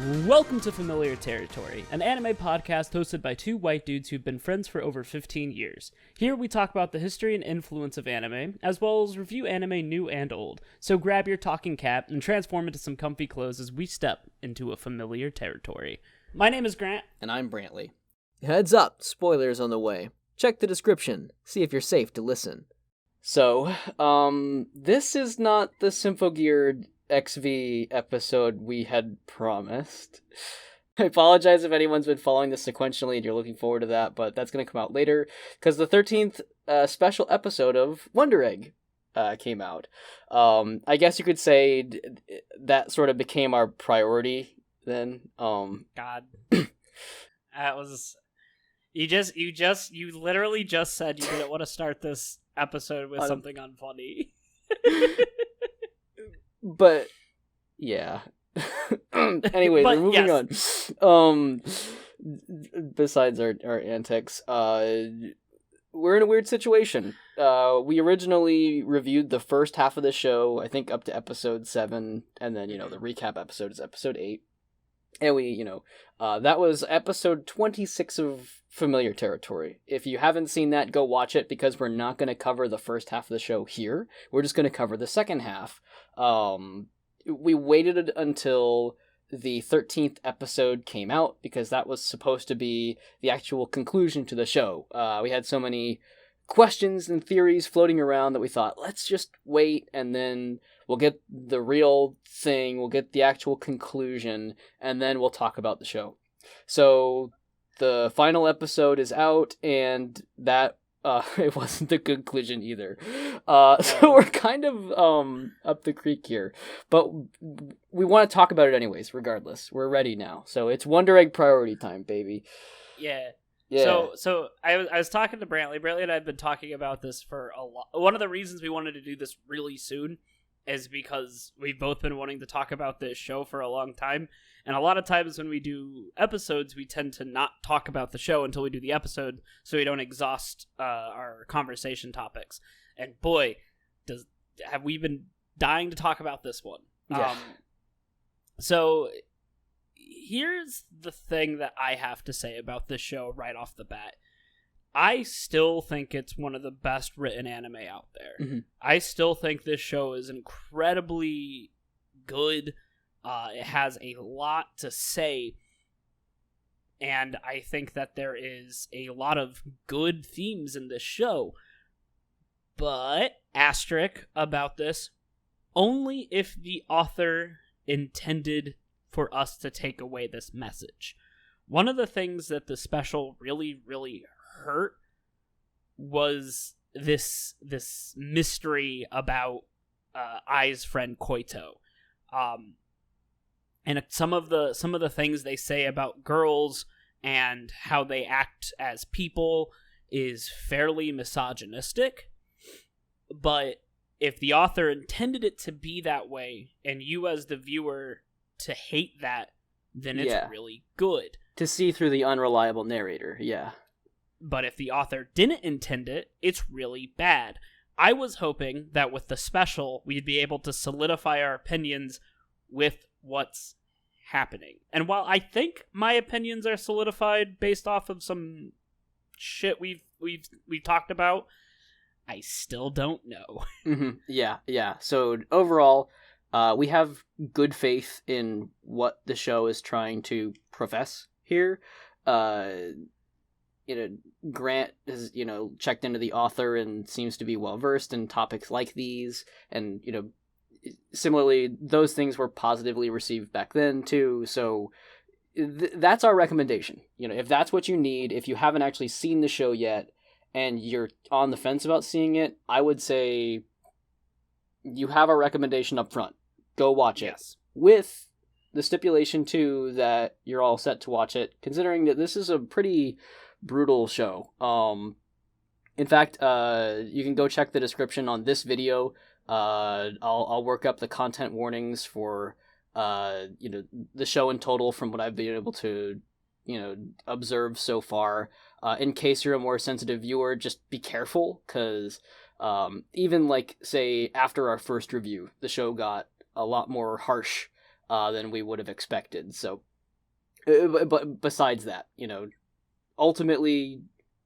Welcome to Familiar Territory, an anime podcast hosted by two white dudes who've been friends for over 15 years. Here we talk about the history and influence of anime, as well as review anime new and old. So grab your talking cap and transform into some comfy clothes as we step into a familiar territory. My name is Grant. And I'm Brantley. Heads up, spoilers on the way. Check the description, see if you're safe to listen. So, this is not the Symphogeared XV episode we had promised. I apologize if anyone's been following this sequentially and you're looking forward to that, but that's going to come out later, because the 13th special episode of Wonder Egg came out. I guess you could say that sort of became our priority then. God. That was... You literally just said you didn't want to start this episode with something unfunny. But, yeah. Anyways, but, moving yes. on. Besides our antics, we're in a weird situation. We originally reviewed the first half of the show, I think up to episode 7, and then, the recap episode is episode 8. And we, that was episode 26 of Familiar Territory. If you haven't seen that, go watch it, because we're not going to cover the first half of the show here. We're just going to cover the second half. We waited until the 13th episode came out, because that was supposed to be the actual conclusion to the show. We had so many questions and theories floating around that we thought, let's just wait, and then we'll get the real thing, we'll get the actual conclusion, and then we'll talk about the show. So the final episode is out, and that it wasn't the conclusion either. So we're kind of up the creek here. But we want to talk about it anyways, regardless. We're ready now. So it's Wonder Egg priority time, baby. Yeah. Yeah. So I was talking to Brantley. Brantley and I have been talking about this for a lot. One of the reasons we wanted to do this really soon is because we've both been wanting to talk about this show for a long time. And a lot of times when we do episodes, we tend to not talk about the show until we do the episode, so we don't exhaust our conversation topics. And boy, have we been dying to talk about this one. Yeah. So here's the thing that I have to say about this show right off the bat. I still think it's one of the best written anime out there. Mm-hmm. I still think this show is incredibly good. It has a lot to say, and I think that there is a lot of good themes in this show. But, asterisk about this, only if the author intended for us to take away this message. One of the things that the special really, really hurt was this mystery about Ai's friend Koito. And some of the things they say about girls and how they act as people is fairly misogynistic. But if the author intended it to be that way, and you as the viewer to hate that, then it's really good. To see through the unreliable narrator, yeah. But if the author didn't intend it, it's really bad. I was hoping that with the special, we'd be able to solidify our opinions with what's happening. And while I think my opinions are solidified based off of some shit we've talked about, I still don't know. Mm-hmm. Yeah. So overall, we have good faith in what the show is trying to profess here. Grant has, checked into the author and seems to be well versed in topics like these, and similarly, those things were positively received back then too. So that's our recommendation. If that's what you need, if you haven't actually seen the show yet and you're on the fence about seeing it, I would say you have our recommendation up front. Go watch it. Yes. With the stipulation too that you're all set to watch it, considering that this is a pretty brutal show. In fact, you can go check the description on this video. I'll work up the content warnings for the show in total from what I've been able to observe so far. In case you're a more sensitive viewer, just be careful, because even say after our first review, the show got a lot more harsh than we would have expected. So But besides that, ultimately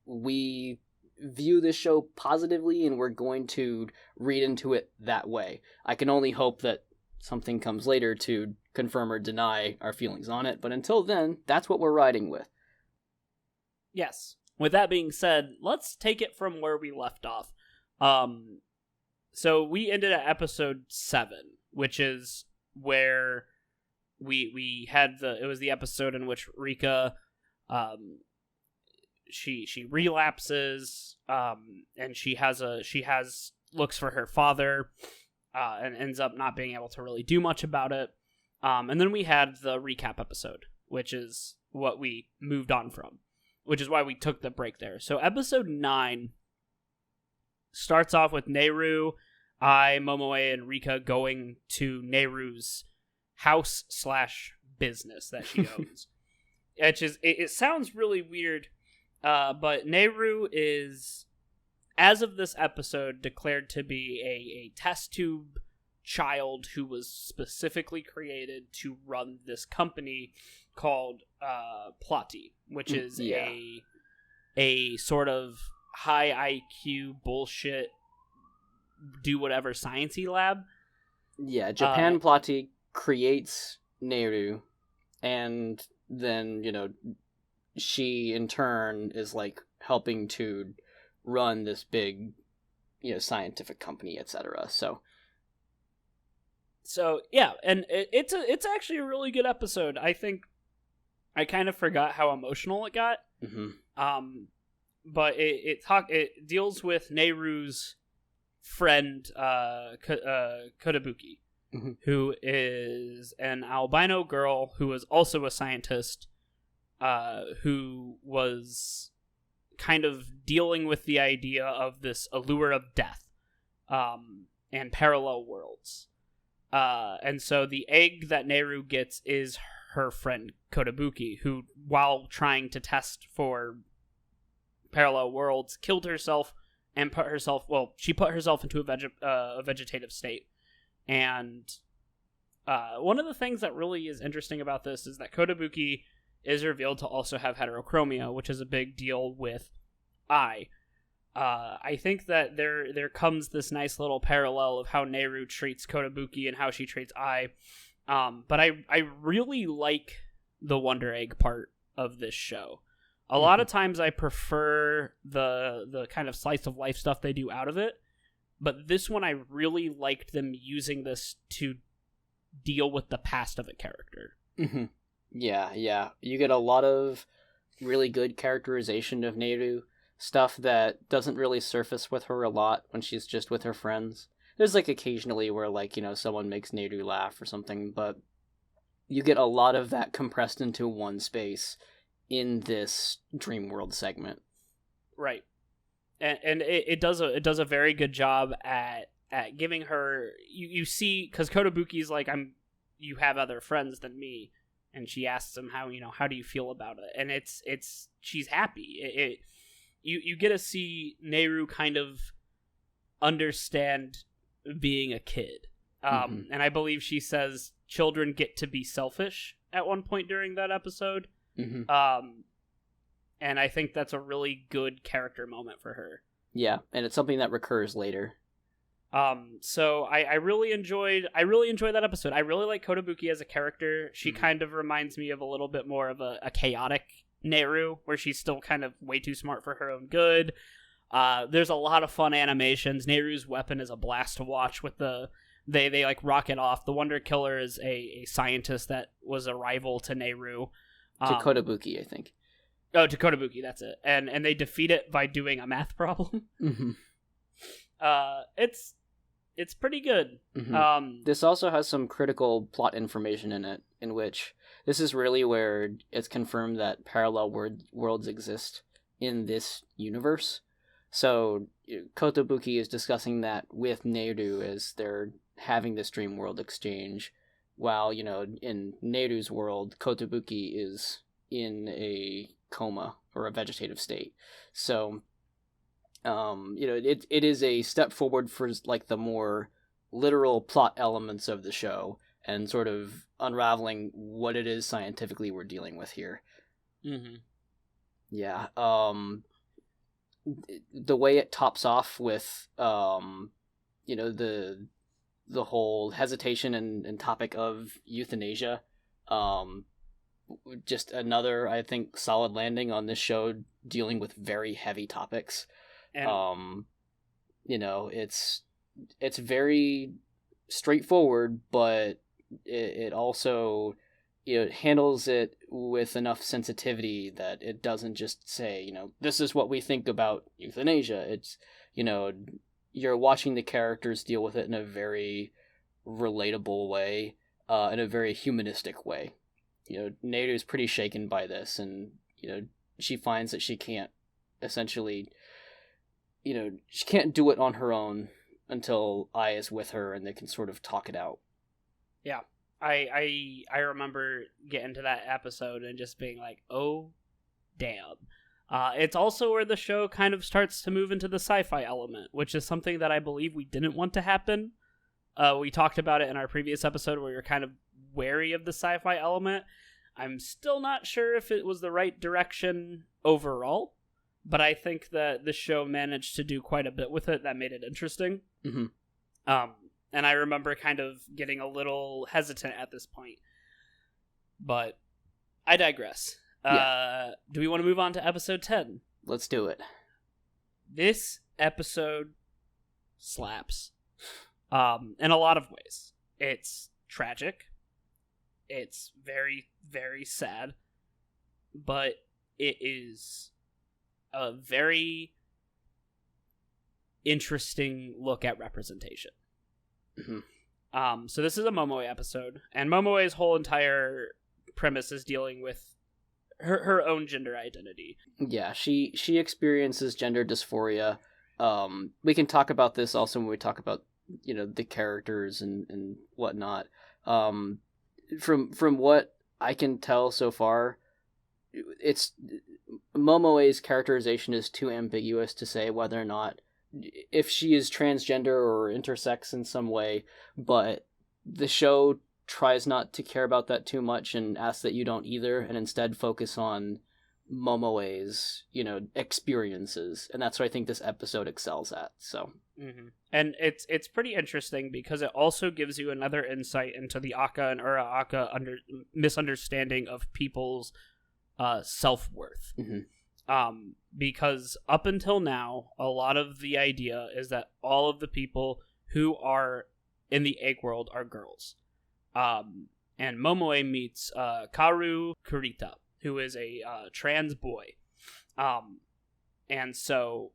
we view this show positively, and we're going to read into it that way. I can only hope that something comes later to confirm or deny our feelings on it, but until then, that's what we're riding with. Yes. With that being said, let's take it from where we left off. So we ended at episode 7, which is where we had it was the episode in which Rika, she relapses, and she looks for her father, and ends up not being able to really do much about it. And then we had the recap episode, which is what we moved on from, which is why we took the break there. So episode 9 starts off with Nehru, Momoe, and Rika going to Nehru's house/business that she owns. It sounds really weird, but Nehru is, as of this episode, declared to be a test tube child who was specifically created to run this company called Plotty, which is a sort of high IQ bullshit do whatever sciencey lab. Yeah, Japan Plotty creates Nehru, and then she in turn is like helping to run this big scientific company, etc. So yeah, and it's actually a really good episode. I think I kind of forgot how emotional it got. Mm-hmm. But it deals with Nehru's friend, Kotobuki, mm-hmm. who is an albino girl who is also a scientist, who was kind of dealing with the idea of this allure of death, and parallel worlds. And so the egg that Nehru gets is her friend Kotobuki, who, while trying to test for parallel worlds, killed herself and put herself into a vegetative state. And one of the things that really is interesting about this is that Kotobuki is revealed to also have heterochromia, which is a big deal with I think that there comes this nice little parallel of how Nehru treats Kotobuki and how she treats I. But I really like the Wonder Egg part of this show. A lot of times I prefer the kind of slice of life stuff they do out of it, but this one I really liked them using this to deal with the past of a character. Mm-hmm. Yeah. You get a lot of really good characterization of Nehru, stuff that doesn't really surface with her a lot when she's just with her friends. There's like occasionally where someone makes Nehru laugh or something, but you get a lot of that compressed into one space in this Dream World segment. Right. And it does a very good job at giving her, you see, because Kotobuki's like, you have other friends than me, and she asks him how do you feel about it, and she's happy. You get to see Nehru kind of understand being a kid, and I believe she says children get to be selfish at one point during that episode. Mm-hmm. And I think that's a really good character moment for her. Yeah, and it's something that recurs later. So I really enjoyed that episode. I really like Kotobuki as a character. She kind of reminds me of a little bit more of a chaotic Nehru, where she's still kind of way too smart for her own good. There's a lot of fun animations. Nehru's weapon is a blast to watch with they like rocket off. The Wonder Killer is a scientist that was a rival to Nehru. To Kotobuki, I think. Oh, to Kotobuki, that's it. And they defeat it by doing a math problem. Mm-hmm. It's pretty good. Mm-hmm. This also has some critical plot information in it, in which this is really where it's confirmed that parallel worlds exist in this universe. So Kotobuki is discussing that with Nehru as they're having this dream world exchange, while, in Nehru's world, Kotobuki is in a coma or a vegetative state. So, it is a step forward for like the more literal plot elements of the show, and sort of unraveling what it is scientifically we're dealing with here. Mm-hmm. Yeah. The way it tops off with, you know, the whole hesitation and topic of euthanasia, just another, I think, solid landing on this show dealing with very heavy topics. And you know, it's very straightforward, but it also, you know, handles it with enough sensitivity that it doesn't just say, you know, this is what we think about euthanasia. It's, you know, you're watching the characters deal with it in a very relatable way, in a very humanistic way. You know, Nehru's pretty shaken by this, and, you know, she finds that she can't essentially, you know, she can't do it on her own until I is with her and they can sort of talk it out. Yeah. I remember getting to that episode and just being like, oh, damn. It's also where the show kind of starts to move into the sci-fi element, which is something that I believe we didn't want to happen. We talked about it in our previous episode where we were kind of wary of the sci-fi element. I'm still not sure if it was the right direction overall, but I think that the show managed to do quite a bit with it that made it interesting. Mm-hmm. And I remember kind of getting a little hesitant at this point. But I digress. Yeah. Do we want to move on to episode 10? Let's do it. This episode slaps. In a lot of ways. It's tragic. It's very, very sad. But it is a very interesting look at representation. Mm-hmm. So this is a Momoe episode, and Momoe's whole entire premise is dealing with her own gender identity. Yeah, she experiences gender dysphoria. We can talk about this also when we talk about, you know, the characters and whatnot. From what I can tell so far, it's Momoe's characterization is too ambiguous to say whether or not if she is transgender or intersex in some way, but the show tries not to care about that too much and asks that you don't either, and instead focus on Momoe's, you know, experiences, and that's what I think this episode excels at. So, and it's pretty interesting because it also gives you another insight into the Aka and Ura-Aka misunderstanding of people's self-worth. Because up until now, a lot of the idea is that all of the people who are in the egg world are girls. And Momoe meets Karu Kurita, who is a trans boy. And so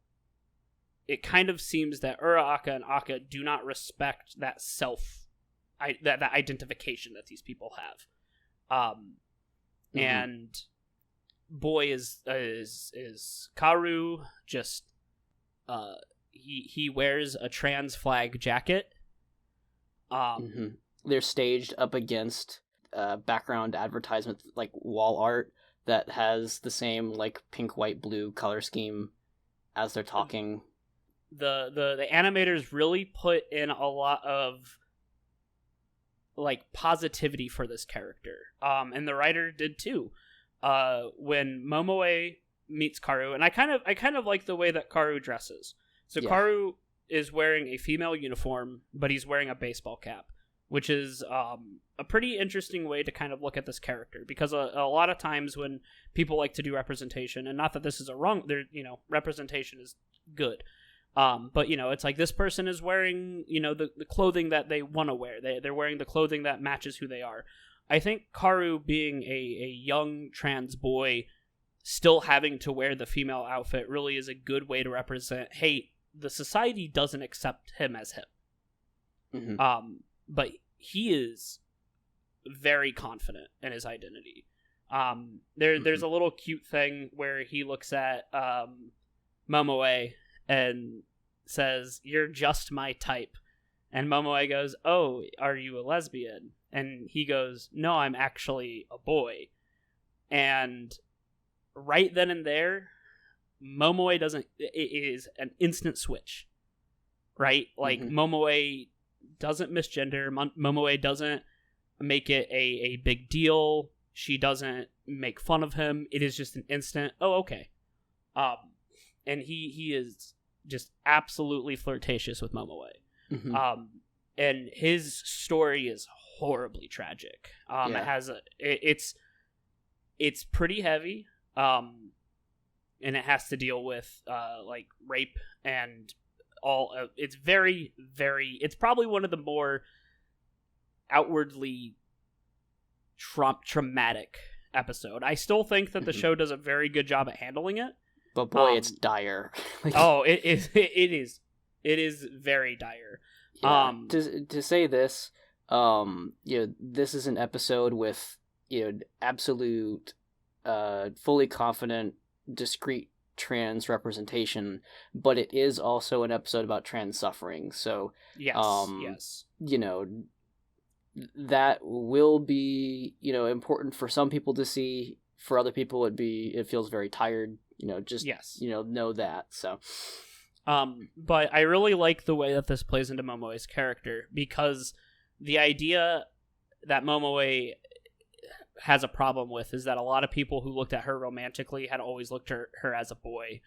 it kind of seems that Ura-Aka and Aka do not respect that that identification that these people have. And boy is Karu, just he wears a trans flag jacket. They're staged up against background advertisement, like wall art that has the same like pink, white, blue color scheme as they're talking. The animators really put in a lot of like positivity for this character, and the writer did too. When Momoe meets Karu, and I kind of like the way that Karu dresses. So yeah. Karu is wearing a female uniform, but he's wearing a baseball cap, which is a pretty interesting way to kind of look at this character, because a lot of times when people like to do representation, and not that this is representation is good, but, you know, it's like this person is wearing, you know, the clothing that they want to wear. They're wearing the clothing that matches who they are. I think Karu, being a young trans boy, still having to wear the female outfit really is a good way to represent, hey, the society doesn't accept him as him. But he is very confident in his identity. There's a little cute thing where he looks at Momoe and says, "You're just my type." And Momoe goes, "Oh, are you a lesbian?" And he goes, "No, I'm actually a boy." And right then and there, Momoe it is an instant switch, right? Like, Momoe doesn't misgender. Momoe doesn't make it a big deal. She doesn't make fun of him. It is just an instant, oh, okay. And he is just absolutely flirtatious with Momoe. Mm-hmm. And his story is horribly tragic. It has it's pretty heavy. And it has to deal with like rape and all. It's very, very. It's probably one of the more outwardly traumatic episode. I still think that the show does a very good job at handling it. But boy, it's dire. It is. It is very dire. Yeah. To say this, this is an episode with absolute, fully confident, discrete trans representation, but it is also an episode about trans suffering. So yes, that will be important for some people to see. For other people, it feels very tired. Know that. So. But I really like the way that this plays into Momoe's character, because the idea that Momoe has a problem with is that a lot of people who looked at her romantically had always looked at her as a boy.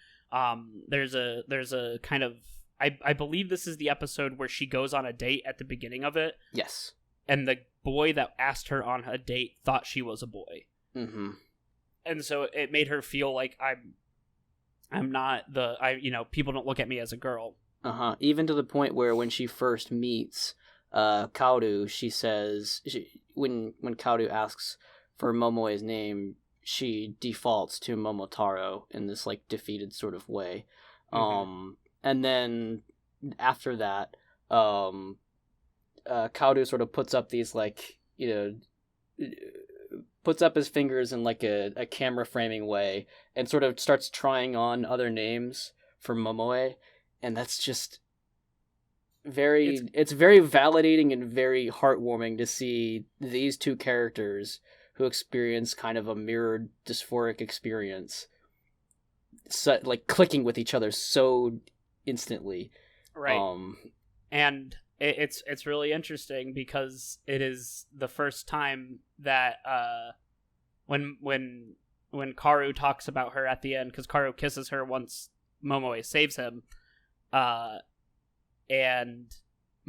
There's a kind of, I believe this is the episode where she goes on a date at the beginning of it. Yes. And the boy that asked her on a date thought she was a boy. Mm-hmm. And so it made her feel like I'm not people don't look at me as a girl. Even to the point where when she first meets Kaoru, she says when Kaoru asks for Momoe's name, she defaults to Momotaro in this like defeated sort of way. Mm-hmm. And then after that, Kaoru sort of puts up these puts up his fingers in like a camera framing way and sort of starts trying on other names for Momoe, and that's just it's very validating and very heartwarming to see these two characters who experience kind of a mirrored dysphoric experience like clicking with each other so instantly. Right. And it's really interesting because it is the first time that when Kaoru talks about her at the end, because Kaoru kisses her once Momoe saves him, and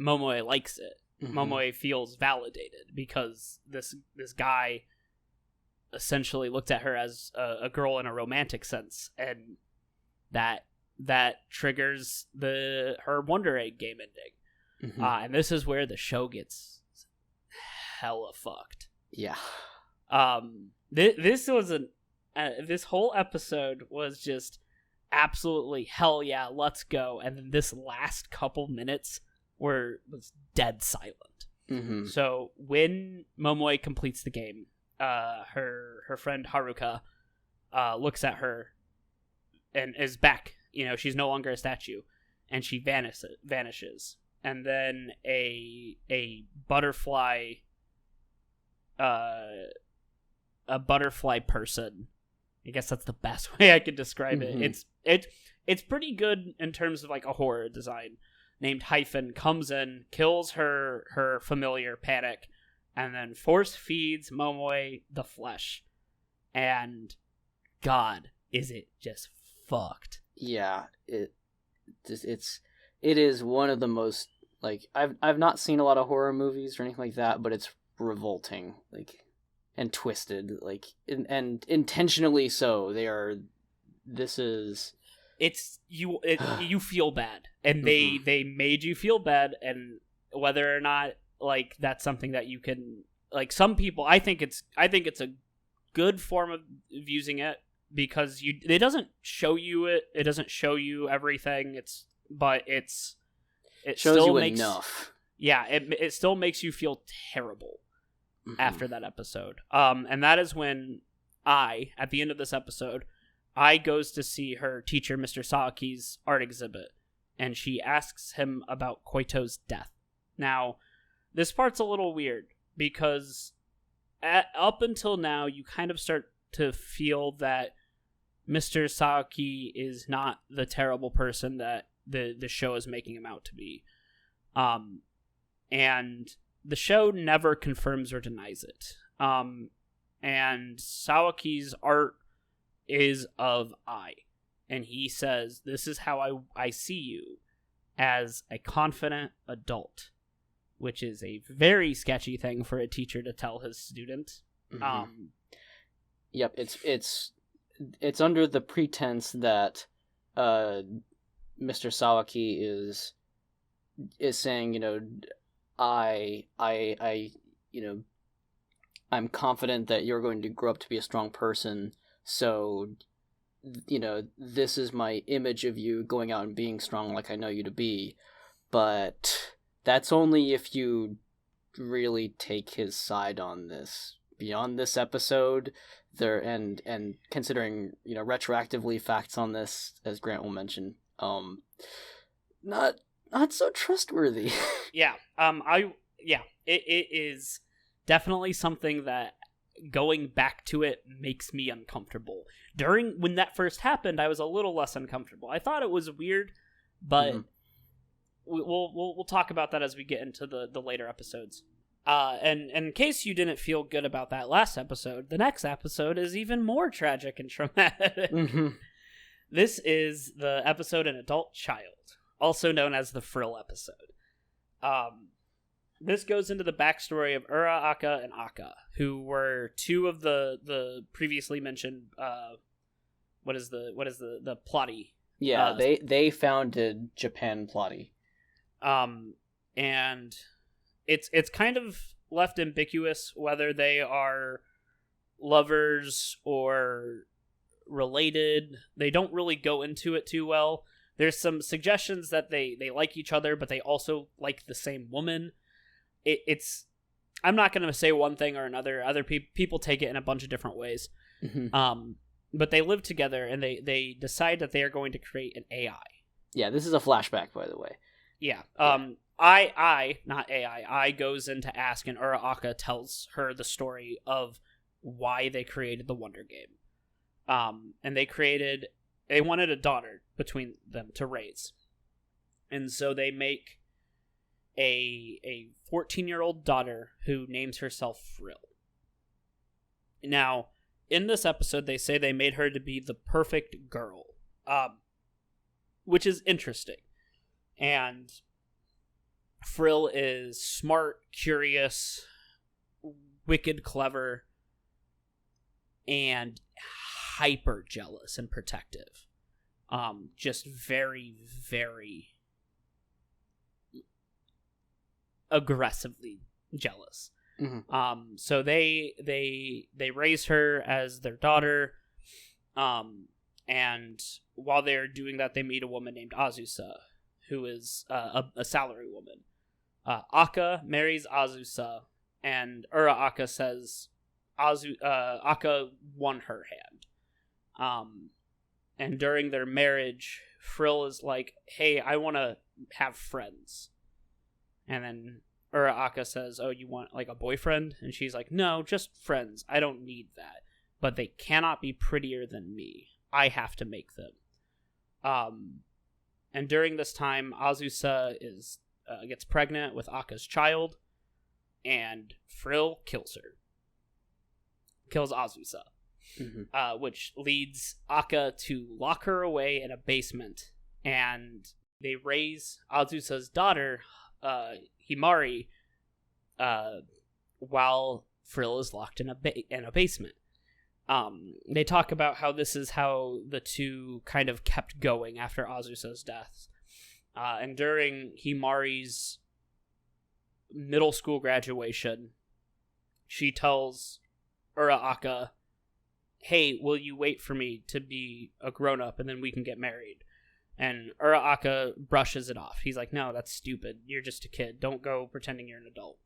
Momoe likes it. Mm-hmm. Momoe feels validated because this guy essentially looked at her as a girl in a romantic sense, and that triggers her Wonder Egg game ending. Mm-hmm. And this is where the show gets hella fucked. Yeah. This was this whole episode was just absolutely hell yeah, let's go. And then this last couple minutes was dead silent. Mm-hmm. So when Momoe completes the game, her friend Haruka looks at her and is back. She's no longer a statue, and she vanishes. And then a butterfly person, I guess that's the best way I could describe it. It's pretty good in terms of like a horror design, named Hyphen, comes in, kills her familiar Panic, and then force feeds Momoe the flesh. And God, is it just fucked. Yeah, it is one of the most, like, I've not seen a lot of horror movies or anything like that, but it's revolting, like, and twisted, like, and intentionally so. You feel bad, and they made you feel bad, and whether or not, like, that's something that you can, like, some people, I think it's a good form of using it, because it doesn't show you it doesn't show you everything, it shows still you makes, enough. Yeah, it still makes you feel terrible after that episode. And that is when at the end of this episode, goes to see her teacher, Mr. Saki's art exhibit, and she asks him about Koito's death. Now, this part's a little weird, because up until now, you kind of start to feel that Mr. Saki is not the terrible person that the show is making him out to be. And the show never confirms or denies it. And Sawaki's art is of I. And he says, this is how I see you, as a confident adult, which is a very sketchy thing for a teacher to tell his student. Mm-hmm. Yep, it's under the pretense that Mr. Sawaki is saying, I I'm confident that you're going to grow up to be a strong person, so this is my image of you going out and being strong like I know you to be. But that's only if you really take his side on this. Beyond this episode, there and considering retroactively facts on this, as Grant will mention, not so trustworthy. It is definitely something that going back to it makes me uncomfortable. When that first happened, I was a little less uncomfortable. I thought it was weird, but we'll talk about that as we get into the later episodes. And in case you didn't feel good about that last episode, the next episode is even more tragic and traumatic. Mm-hmm. This is the episode An Adult Child, also known as the Frill episode. This goes into the backstory of Ura, Akka, and Akka, who were two of the previously mentioned what is the plotty? Yeah, they founded Japan Plotty. And it's kind of left ambiguous whether they are lovers or related. They don't really go into it too well. There's some suggestions that they like each other, but they also like the same woman. I'm not going to say one thing or another. Other people take it in a bunch of different ways. Mm-hmm. But they live together, and they decide that they are going to create an AI. Yeah, this is a flashback, by the way. Yeah. I, not AI, I goes in to ask, and Ura-Akka tells her the story of why they created the Wonder Game. And they wanted a daughter between them to raise. And so they make a 14-year-old daughter who names herself Frill. Now, in this episode, they say they made her to be the perfect girl, which is interesting. And Frill is smart, curious, wicked clever, and hyper jealous and protective. Just very, very aggressively jealous. Mm-hmm. So they raise her as their daughter, and while they're doing that, they meet a woman named Azusa, who is a salary woman. Akka marries Azusa, and Ura-Akka says Akka won her hand. And during their marriage, Frill is like, hey, I want to have friends. And then Ura-Akka says, oh, you want like a boyfriend? And she's like, no, just friends. I don't need that. But they cannot be prettier than me. I have to make them. And during this time, Azusa gets pregnant with Akka's child, and Frill kills her. Kills Azusa. Mm-hmm. Which leads Akka to lock her away in a basement, and they raise Azusa's daughter, Himari, while Frill is locked in a basement. They talk about how this is how the two kind of kept going after Azusa's death. And during Himari's middle school graduation, she tells Ura-Akka, hey, will you wait for me to be a grown-up and then we can get married? And Ura-Akka brushes it off. He's like, no, that's stupid. You're just a kid. Don't go pretending you're an adult.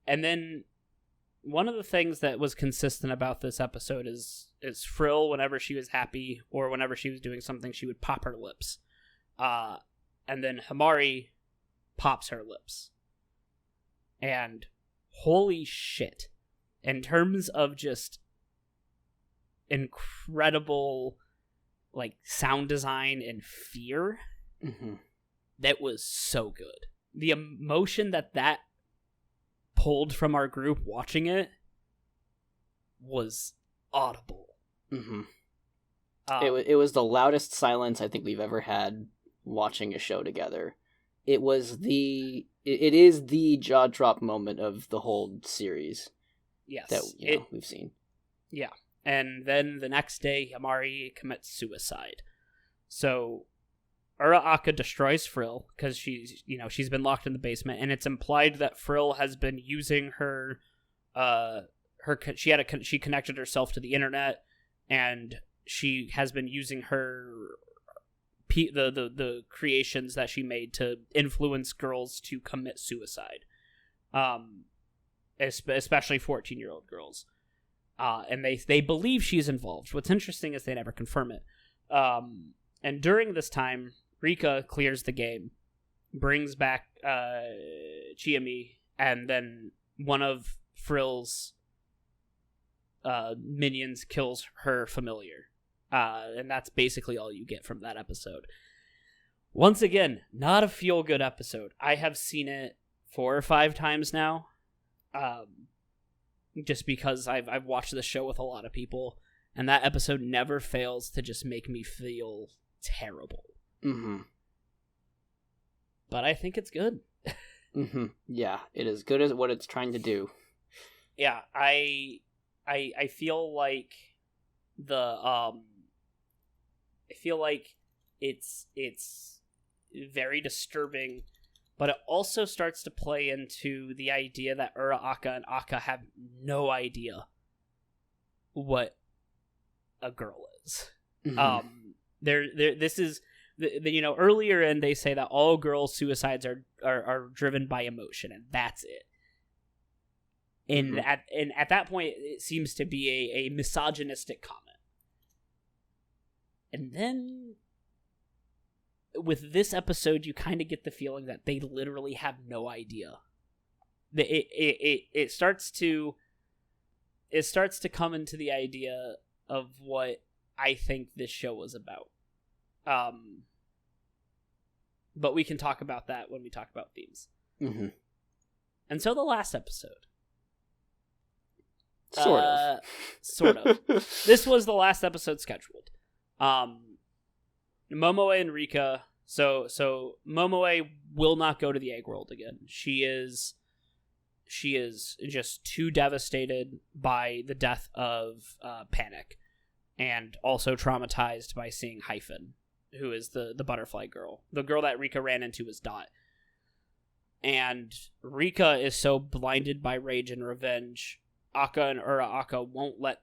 And then one of the things that was consistent about this episode is Frill, whenever she was happy or whenever she was doing something, she would pop her lips. And then Himari pops her lips. And holy shit. In terms of just incredible like sound design and fear, Mm-hmm. that was so good. The emotion that pulled from our group watching it was audible. Mm-hmm. It was the loudest silence I think we've ever had watching a show together. It is the jaw drop moment of the whole series. Yes, that we've seen. Yeah, and then the next day, Amari commits suicide. So Uraraka destroys Frill because she's been locked in the basement, and it's implied that Frill has been using her she connected herself to the internet, and she has been using her the creations that she made to influence girls to commit suicide, especially 14-year-old girls, and they believe she's involved. What's interesting is they never confirm it. And during this time, Rika clears the game, brings back Chiyomi, and then one of Frill's minions kills her familiar. And that's basically all you get from that episode. Once again, not a feel-good episode. I have seen it 4 or 5 times now, just because I've watched the show with a lot of people, and that episode never fails to just make me feel terrible. Mm-hmm. But I think it's good. Mm-hmm. Yeah, it is good at what it's trying to do. Yeah, I feel like it's very disturbing, but it also starts to play into the idea that Uraraka and Akka have no idea what a girl is. Mm-hmm. This is earlier, and they say that all girl suicides are driven by emotion, and that's it. And Mm-hmm. at that point, it seems to be a misogynistic comment. And then with this episode, you kind of get the feeling that they literally have no idea. It starts to come into the idea of what I think this show was about. But we can talk about that when we talk about themes. Mm-hmm. And so the last episode. Sort of. Sort of. This was the last episode scheduled. Momoe and Rika. So Momoe will not go to the egg world again. She is just too devastated by the death of Panic, and also traumatized by seeing Hyphen, who is the butterfly girl. The girl that Rika ran into was Dot. And Rika is so blinded by rage and revenge, Akka and Uraraka won't let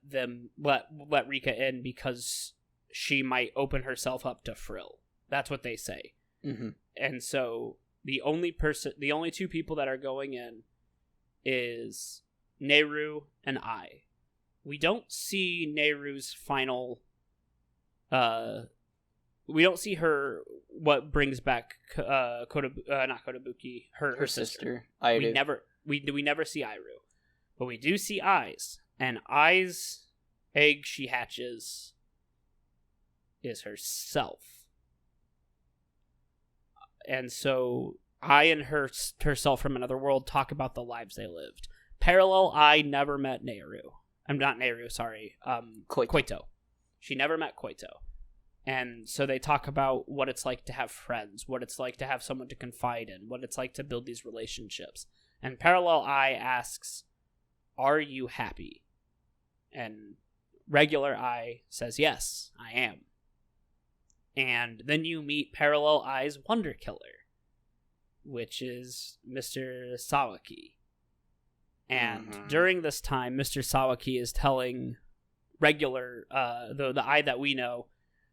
Rika in because she might open herself up to Frill. That's what they say. Mm-hmm. And so the only 2 people that are going in is Nehru and I. We don't see Nehru's final. We don't see her. What brings back not Kotobuki, her sister. Airu. We never see Airu, but we do see Ai's, and Ai's egg she hatches is herself. And so I and herself from another world talk about the lives they lived. Parallel, I never met Nehru. I'm not Nehru, sorry. Koito. She never met Koito. And so they talk about what it's like to have friends, what it's like to have someone to confide in, what it's like to build these relationships. And Parallel I asks, "Are you happy?" And Regular I says, "Yes, I am." And then you meet Parallel I's Wonder Killer, which is Mr. Sawaki. And during this time, Mr. Sawaki is telling Regular, the I that we know,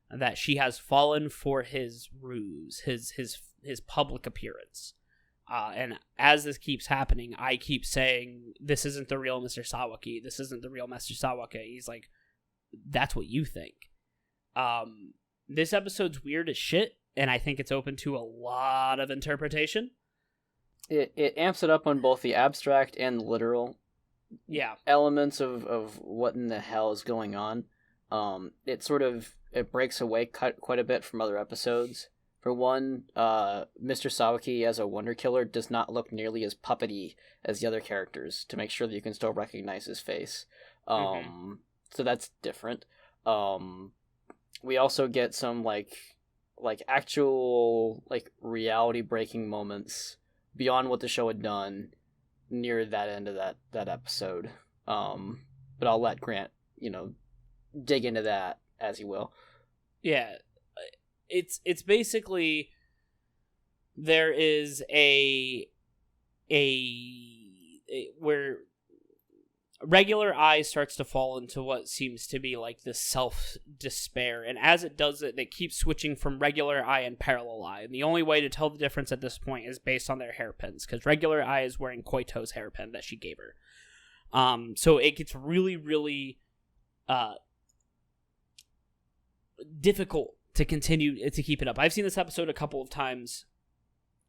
that she has fallen for his ruse, his public appearance. And as this keeps happening, I keep saying, "This isn't the real Mr. Sawaki. This isn't the real Mr. Sawaki." He's like, "That's what you think." This episode's weird as shit, and I think it's open to a lot of interpretation. It amps it up on both the abstract and literal elements of what in the hell is going on. It breaks away quite a bit from other episodes. For one, Mr. Sawaki as a Wonder Killer does not look nearly as puppety as the other characters to make sure that you can still recognize his face. So that's different. We also get some like actual like reality breaking moments beyond what the show had done near that end of that episode. But I'll let Grant, dig into that as he will. Yeah. It's basically there is a where regular eye starts to fall into what seems to be like this self-despair, and as it does it, they keep switching from regular eye and parallel eye, and the only way to tell the difference at this point is based on their hairpins, because regular eye is wearing Koito's hairpin that she gave her. So it gets really, really difficult to continue to keep it up. I've seen this episode a couple of times,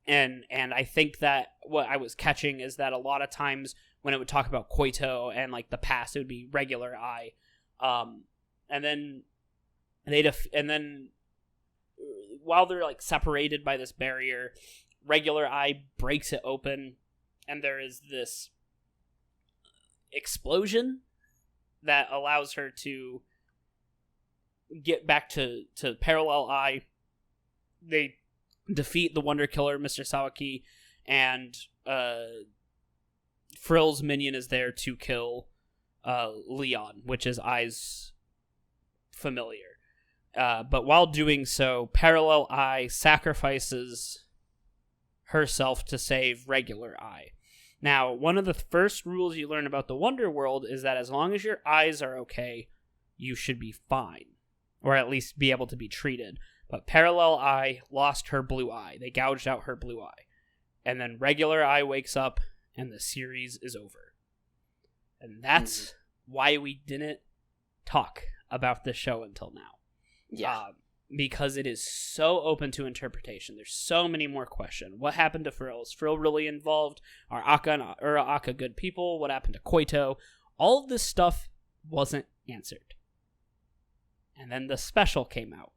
and I think that what I was catching is that a lot of times when it would talk about Koito and like the past, it would be regular eye, and then while they're like separated by this barrier, regular eye breaks it open, and there is this explosion that allows her to get back to parallel eye. They defeat the Wonder Killer, Mr. Sawaki, and Frill's minion is there to kill Leon, which is Eye's familiar. But while doing so, Parallel Eye sacrifices herself to save Regular Eye. Now, one of the first rules you learn about the Wonder World is that as long as your eyes are okay, you should be fine, or at least be able to be treated. But Parallel Eye lost her blue eye. They gouged out her blue eye. And then Regular Eye wakes up, and the series is over. And that's why we didn't talk about this show until now. Yeah. Because it is so open to interpretation. There's so many more questions. What happened to Frill? Is Frill really involved? Are Akka and Akka good people? What happened to Koito? All of this stuff wasn't answered. And then the special came out.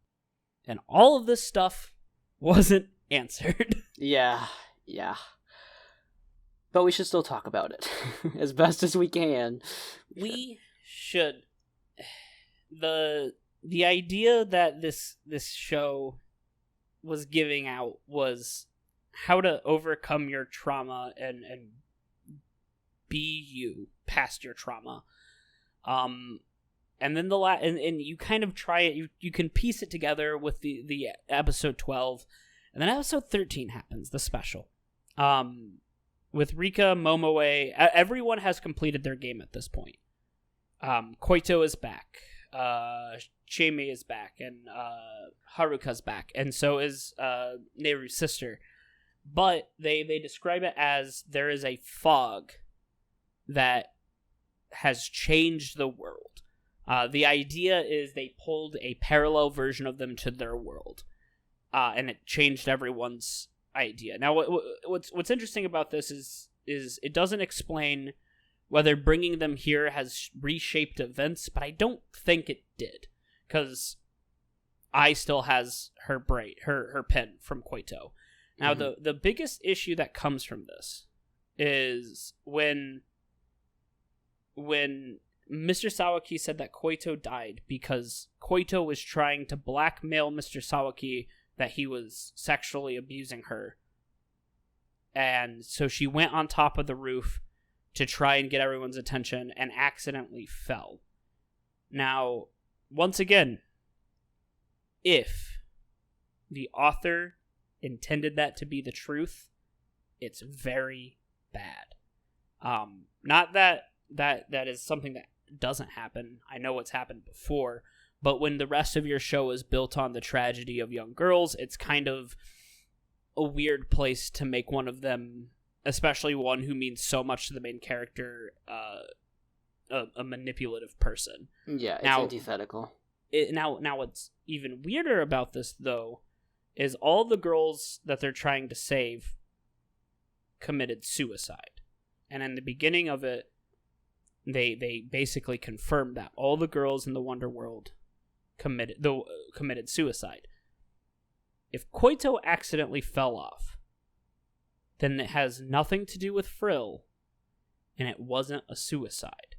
And all of this stuff wasn't answered. Yeah. But we should still talk about it as best as we can. We should. The idea that this show was giving out was how to overcome your trauma and be you past your trauma. And then and you kind of try it. You can piece it together with the episode 12, and then episode 13 happens, the special. With Rika, Momoe, everyone has completed their game at this point. Koito is back. Chime is back, and Haruka's back, and so is Neiru's sister. But they describe it as there is a fog that has changed the world. The idea is they pulled a parallel version of them to their world, and it changed everyone's idea. Now, what's interesting about this is it doesn't explain whether bringing them here has reshaped events, but I don't think it did, because Ai still has her pin from Koito. Now, the biggest issue that comes from this is when Mr. Sawaki said that Koito died because Koito was trying to blackmail Mr. Sawaki that he was sexually abusing her. And so she went on top of the roof to try and get everyone's attention and accidentally fell. Now, once again, if the author intended that to be the truth, it's very bad. Not that is something that doesn't happen. I know it's happened before, but when the rest of your show is built on the tragedy of young girls, it's kind of a weird place to make one of them, especially one who means so much to the main character, a manipulative person. Yeah, it's antithetical. Now, what's even weirder about this, though, is all the girls that they're trying to save committed suicide. And in the beginning of it, they basically confirmed that all the girls in the Wonder World committed suicide. if Koito accidentally fell off, then it has nothing to do with Frill, and it wasn't a suicide,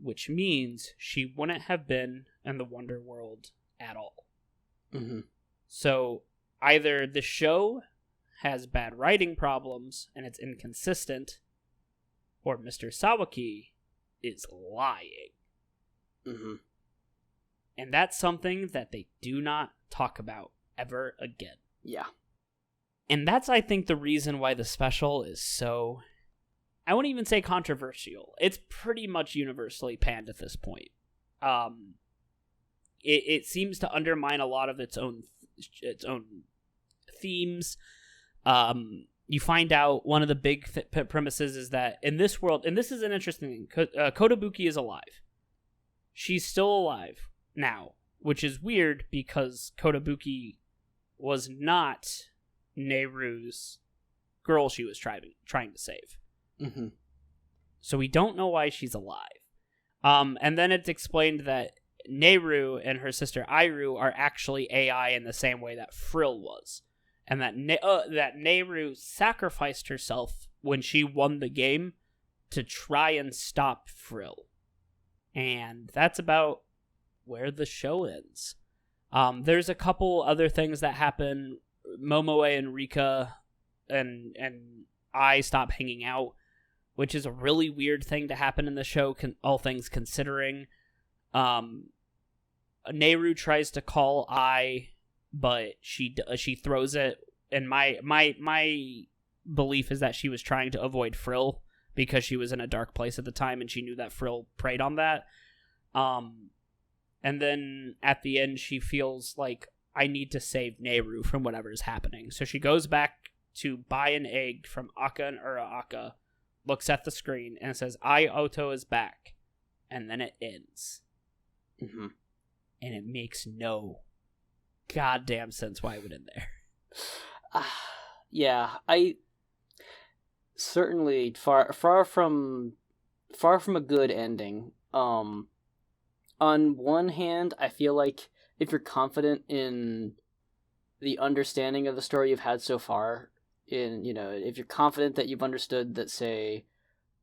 which means she wouldn't have been in the Wonder World at all. Mm-hmm. So either the show has bad writing problems and it's inconsistent, or Mr. Sawaki is lying. Mm-hmm. And that's something that they do not talk about ever again. Yeah. And that's, I think, the reason why the special is so, I wouldn't even say controversial. It's pretty much universally panned at this point. It seems to undermine a lot of its own themes. You find out one of the big premises is that in this world, and this is an interesting thing, Kotobuki is alive. She's still alive now, which is weird because Kotobuki was not Nehru's girl she was trying to save. Mm-hmm. So we don't know why she's alive. And then it's explained that Nehru and her sister Iru are actually AI in the same way that Frill was. And that Nehru sacrificed herself when she won the game to try and stop Frill. And that's about where the show ends. There's a couple other things that happen. Momoe and Rika and I stop hanging out, which is a really weird thing to happen in the show, all things considering. Nehru tries to call I, but she throws it, and my belief is that she was trying to avoid Frill because she was in a dark place at the time and she knew that Frill preyed on that. And then at the end she feels like, I need to save Nehru from whatever is happening. So she goes back to buy an egg from Aka and Uraaka, looks at the screen, and says, I, Oto, is back. And then it ends. Mm-hmm. And it makes no goddamn sense why it would end there. Yeah, I certainly far from a good ending. On one hand, I feel like if you're confident in the understanding of the story you've had so far, if you're confident that you've understood that, say,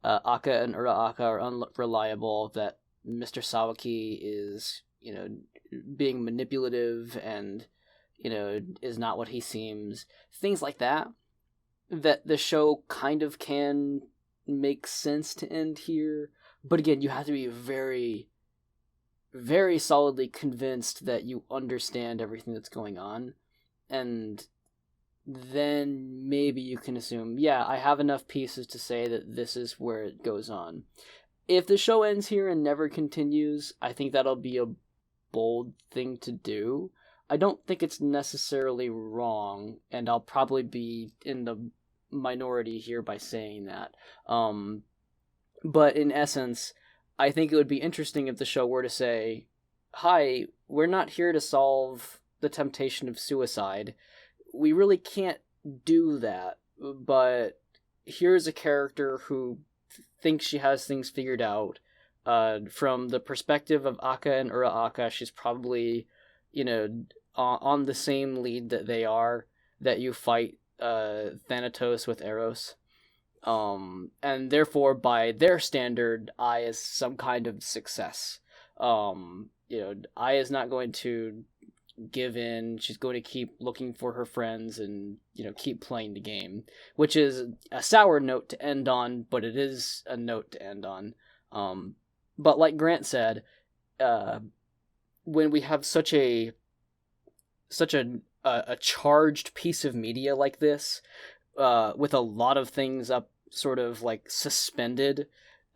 Aka and Uraaka are unreliable, that Mr. Sawaki is, being manipulative and, is not what he seems, things like that the show kind of can make sense to end here. But again, you have to be very, very solidly convinced that you understand everything that's going on, and then maybe you can assume, yeah, I have enough pieces to say that this is where it goes on. If the show ends here and never continues, I think that'll be a bold thing to do. I don't think it's necessarily wrong, and I'll probably be in the minority here by saying that. But in essence, I think it would be interesting if the show were to say, hi, we're not here to solve the temptation of suicide. We really can't do that, but here's a character who thinks she has things figured out. From the perspective of Aka and Uraaka, she's probably, on the same lead that they are, that you fight Thanatos with Eros. And therefore, by their standard, Ai is some kind of success. Ai is not going to give in. She's going to keep looking for her friends and, keep playing the game, which is a sour note to end on, but it is a note to end on. But like Grant said, when we have such a charged piece of media like this, with a lot of things up sort of like suspended,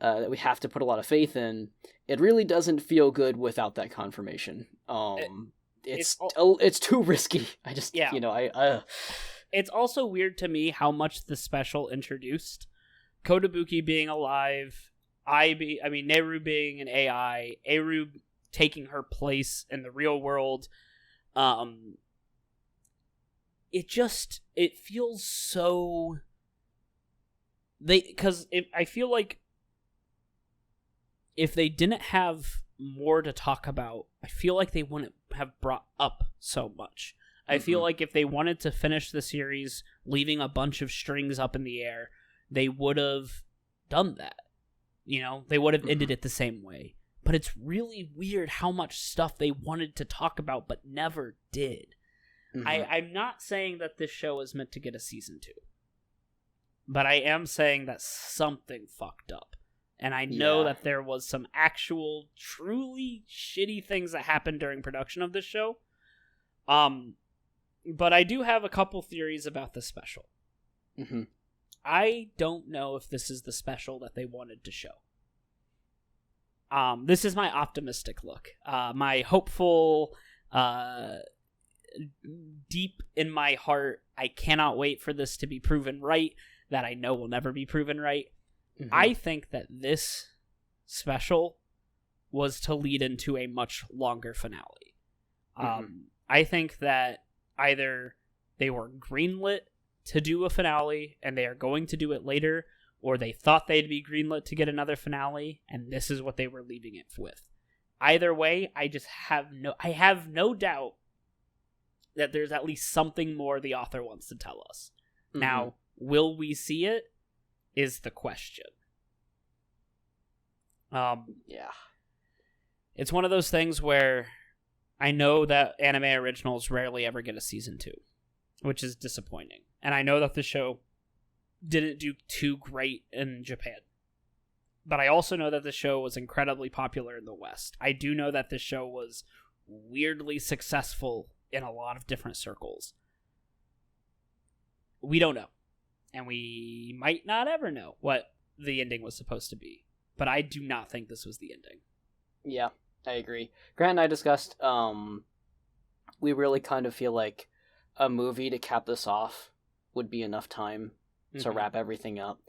that we have to put a lot of faith in, it really doesn't feel good without that confirmation. It's too risky. I just, It's also weird to me how much the special introduced Kotobuki being alive, Nehru being an AI, Eru taking her place in the real world. It feels so... I feel like if they didn't have more to talk about, I feel like they wouldn't have brought up so much. I feel like if they wanted to finish the series leaving a bunch of strings up in the air, they would have done that. You know, they would have ended it the same way. But it's really weird how much stuff they wanted to talk about but never did. I'm not saying that this show is meant to get a season 2. But I am saying that something fucked up. And I know that there was some actual, truly shitty things that happened during production of this show. But I do have a couple theories about the special. I don't know if this is the special that they wanted to show. This is my optimistic look. My hopeful, deep in my heart, I cannot wait for this to be proven right, that I know will never be proven right. I think that this special was to lead into a much longer finale. I think that either they were greenlit to do a finale and they are going to do it later, or they thought they'd be greenlit to get another finale and this is what they were leaving it with. Either way, I have no doubt that there's at least something more the author wants to tell us. Now, will we see it is the question. It's one of those things where I know that anime originals rarely ever get a season 2, which is disappointing. And I know that the show didn't do too great in Japan. But I also know that the show was incredibly popular in the West. I do know that this show was weirdly successful in a lot of different circles. We don't know. And we might not ever know what the ending was supposed to be. But I do not think this was the ending. Yeah, I agree. Grant and I discussed, we really kind of feel like a movie to cap this off would be enough time to wrap everything up.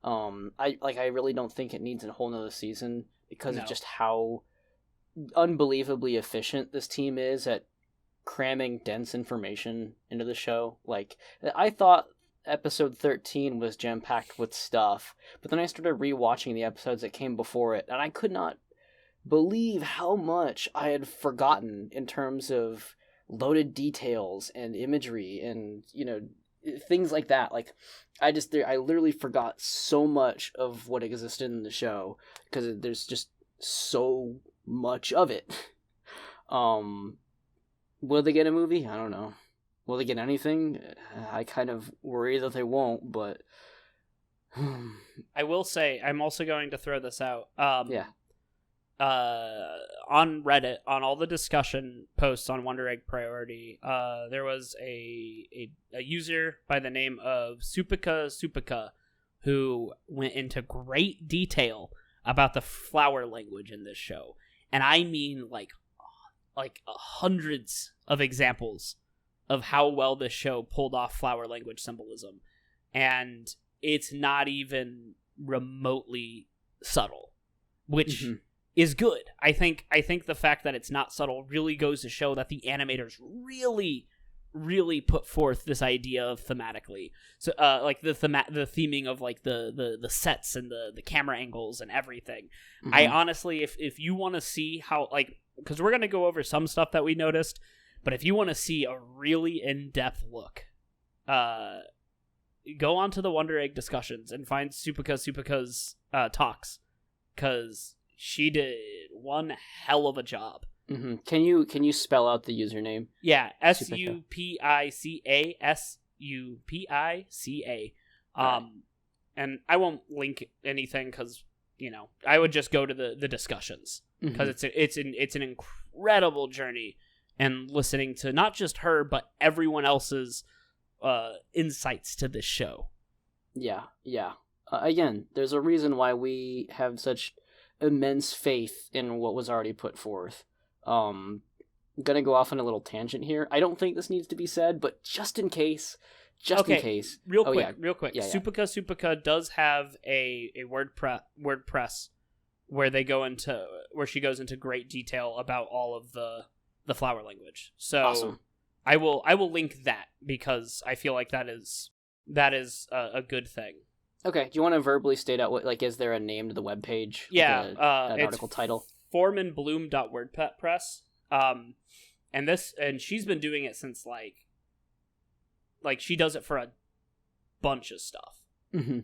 I really don't think it needs a whole nother season because of just how unbelievably efficient this team is at cramming dense information into the show. Like, I thought episode 13 was jam-packed with stuff, but then I started rewatching the episodes that came before it, and I could not believe how much I had forgotten in terms of loaded details and imagery and, you know, things like that. Like, I literally forgot so much of what existed in the show because there's just so much of it. Will they get a movie? I don't know. Will they get anything? I kind of worry that they won't, but I will say I'm also going to throw this out. On Reddit, on all the discussion posts on Wonder Egg Priority, there was a user by the name of Supika who went into great detail about the flower language in this show. And I mean like hundreds of examples of how well this show pulled off flower language symbolism. And it's not even remotely subtle, which is good. I think the fact that it's not subtle really goes to show that the animators really put forth this idea of thematically. So like the theming of like the sets and the camera angles and everything. I honestly, if you want to see how, like, because we're going to go over some stuff that we noticed, but if you want to see a really in-depth look, go on to the Wonder Egg discussions and find Supika's talks, because she did one hell of a job. Can you spell out the username? Yeah, Supika. And I won't link anything because, you know, I would just go to the discussions, because it's an incredible journey, and listening to not just her but everyone else's insights to this show. Yeah. Again, there's a reason why we have such immense faith in what was already put forth. I'm gonna go off on a little tangent here. I don't think this needs to be said, but just in case. Real quick. Yeah. Supika does have a WordPress where she goes into great detail about all of the flower language. So awesome. I will link that, because I feel like that is a good thing. Okay. Do you want to verbally state out what, like, is there a name to the webpage? Yeah. An article title? formanbloom.wordpress. And she's been doing it since like like, she does it for a bunch of stuff. Mm-hmm.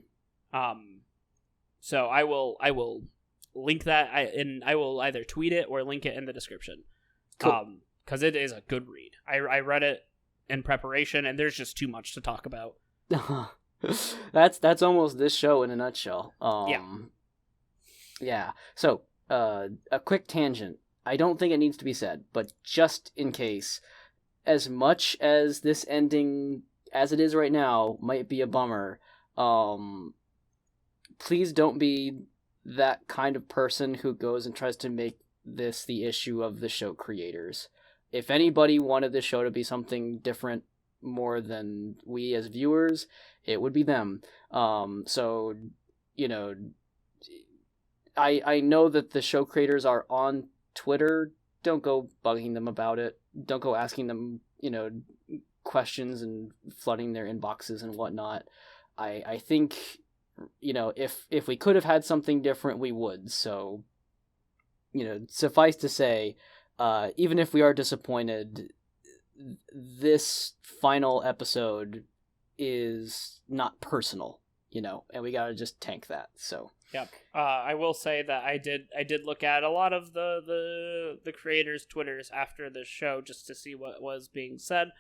So I will link that, and I will either tweet it or link it in the description. Cool. Because it is a good read. I read it in preparation, and there's just too much to talk about. That's almost this show in a nutshell. Yeah. So, a quick tangent. I don't think it needs to be said, but just in case, as much as this ending, as it is right now, might be a bummer, please don't be that kind of person who goes and tries to make this the issue of the show creators. If anybody wanted the show to be something different more than we as viewers, it would be them. So, you know, I know that the show creators are on Twitter. Don't go bugging them about it. Don't go asking them, you know, questions and flooding their inboxes and whatnot. I think, you know, if we could have had something different, we would. So, you know, suffice to say, even if we are disappointed, this final episode is not personal, you know, and we gotta just tank that. So yep. I will say that I did look at a lot of the creators' Twitters after the show just to see what was being said.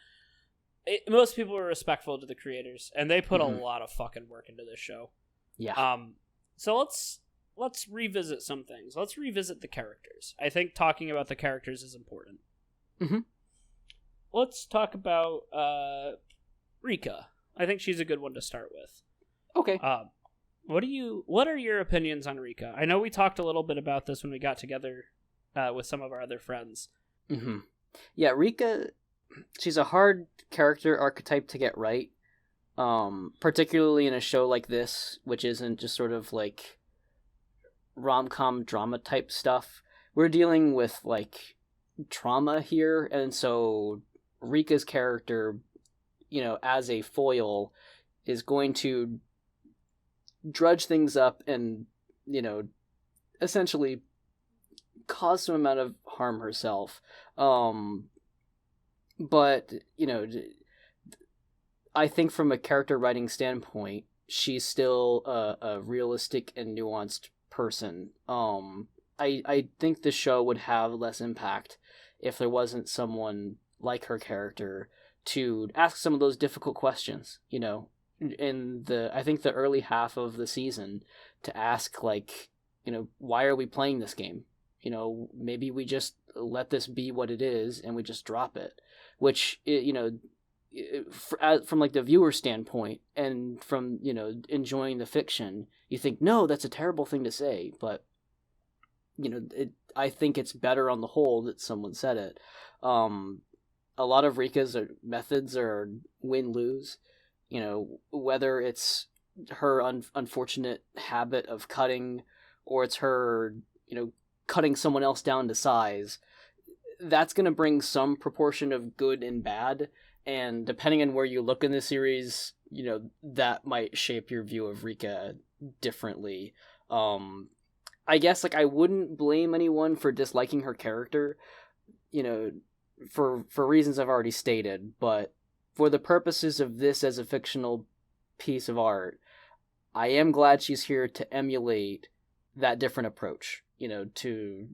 Most people were respectful to the creators, and they put a lot of fucking work into this show. Yeah. So let's revisit some things. Let's revisit the characters. I think talking about the characters is important. Mm-hmm. Let's talk about Rika. I think she's a good one to start with. Okay. What are your opinions on Rika? I know we talked a little bit about this when we got together with some of our other friends. Mm-hmm. Yeah, Rika, she's a hard character archetype to get right. Particularly in a show like this, which isn't just sort of like rom-com drama type stuff. We're dealing with like trauma here, and so Rika's character, you know, as a foil, is going to drudge things up and, you know, essentially cause some amount of harm herself. But, you know, I think from a character writing standpoint, she's still a realistic and nuanced person. I think the show would have less impact if there wasn't someone like her character to ask some of those difficult questions, you know, in I think the early half of the season, to ask, like, you know, why are we playing this game? You know, maybe we just let this be what it is and we just drop it, which, you know, from like the viewer standpoint and from, you know, enjoying the fiction, you think, no, that's a terrible thing to say, but, you know, I think it's better on the whole that someone said it. A lot of Rika's methods are win-lose, you know, whether it's her unfortunate habit of cutting, or it's her, you know, cutting someone else down to size. That's going to bring some proportion of good and bad, and depending on where you look in the series, you know, that might shape your view of Rika differently. I guess, like, I wouldn't blame anyone for disliking her character, you know, for reasons I've already stated, but for the purposes of this as a fictional piece of art, I am glad she's here to emulate that different approach, you know, to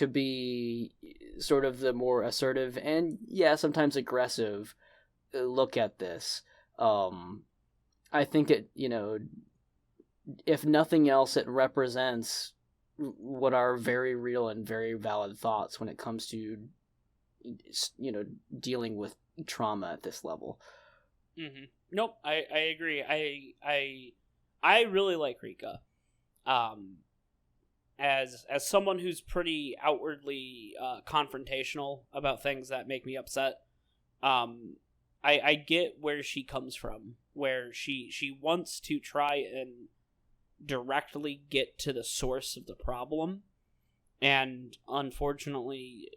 be sort of the more assertive and, yeah, sometimes aggressive look at this. I think it, you know, if nothing else, it represents what are very real and very valid thoughts when it comes to, you know, dealing with trauma at this level. Mm-hmm. Nope, I agree. I really like Rika. As someone who's pretty outwardly confrontational about things that make me upset, I get where she comes from, where she wants to try and directly get to the source of the problem, and unfortunately,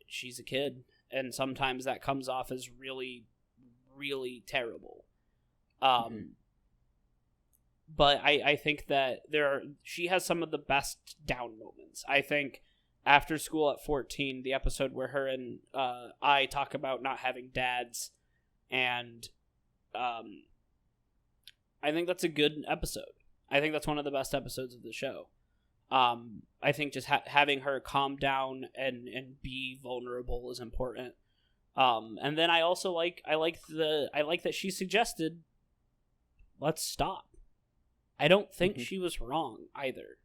she's a kid, and sometimes that comes off as really, really terrible. But I think that she has some of the best down moments. I think After School at 14, the episode where her and I talk about not having dads, and I think that's a good episode. I think that's one of the best episodes of the show. I think just having her calm down and be vulnerable is important. And then I also like that she suggested, let's stop. I don't think she was wrong either.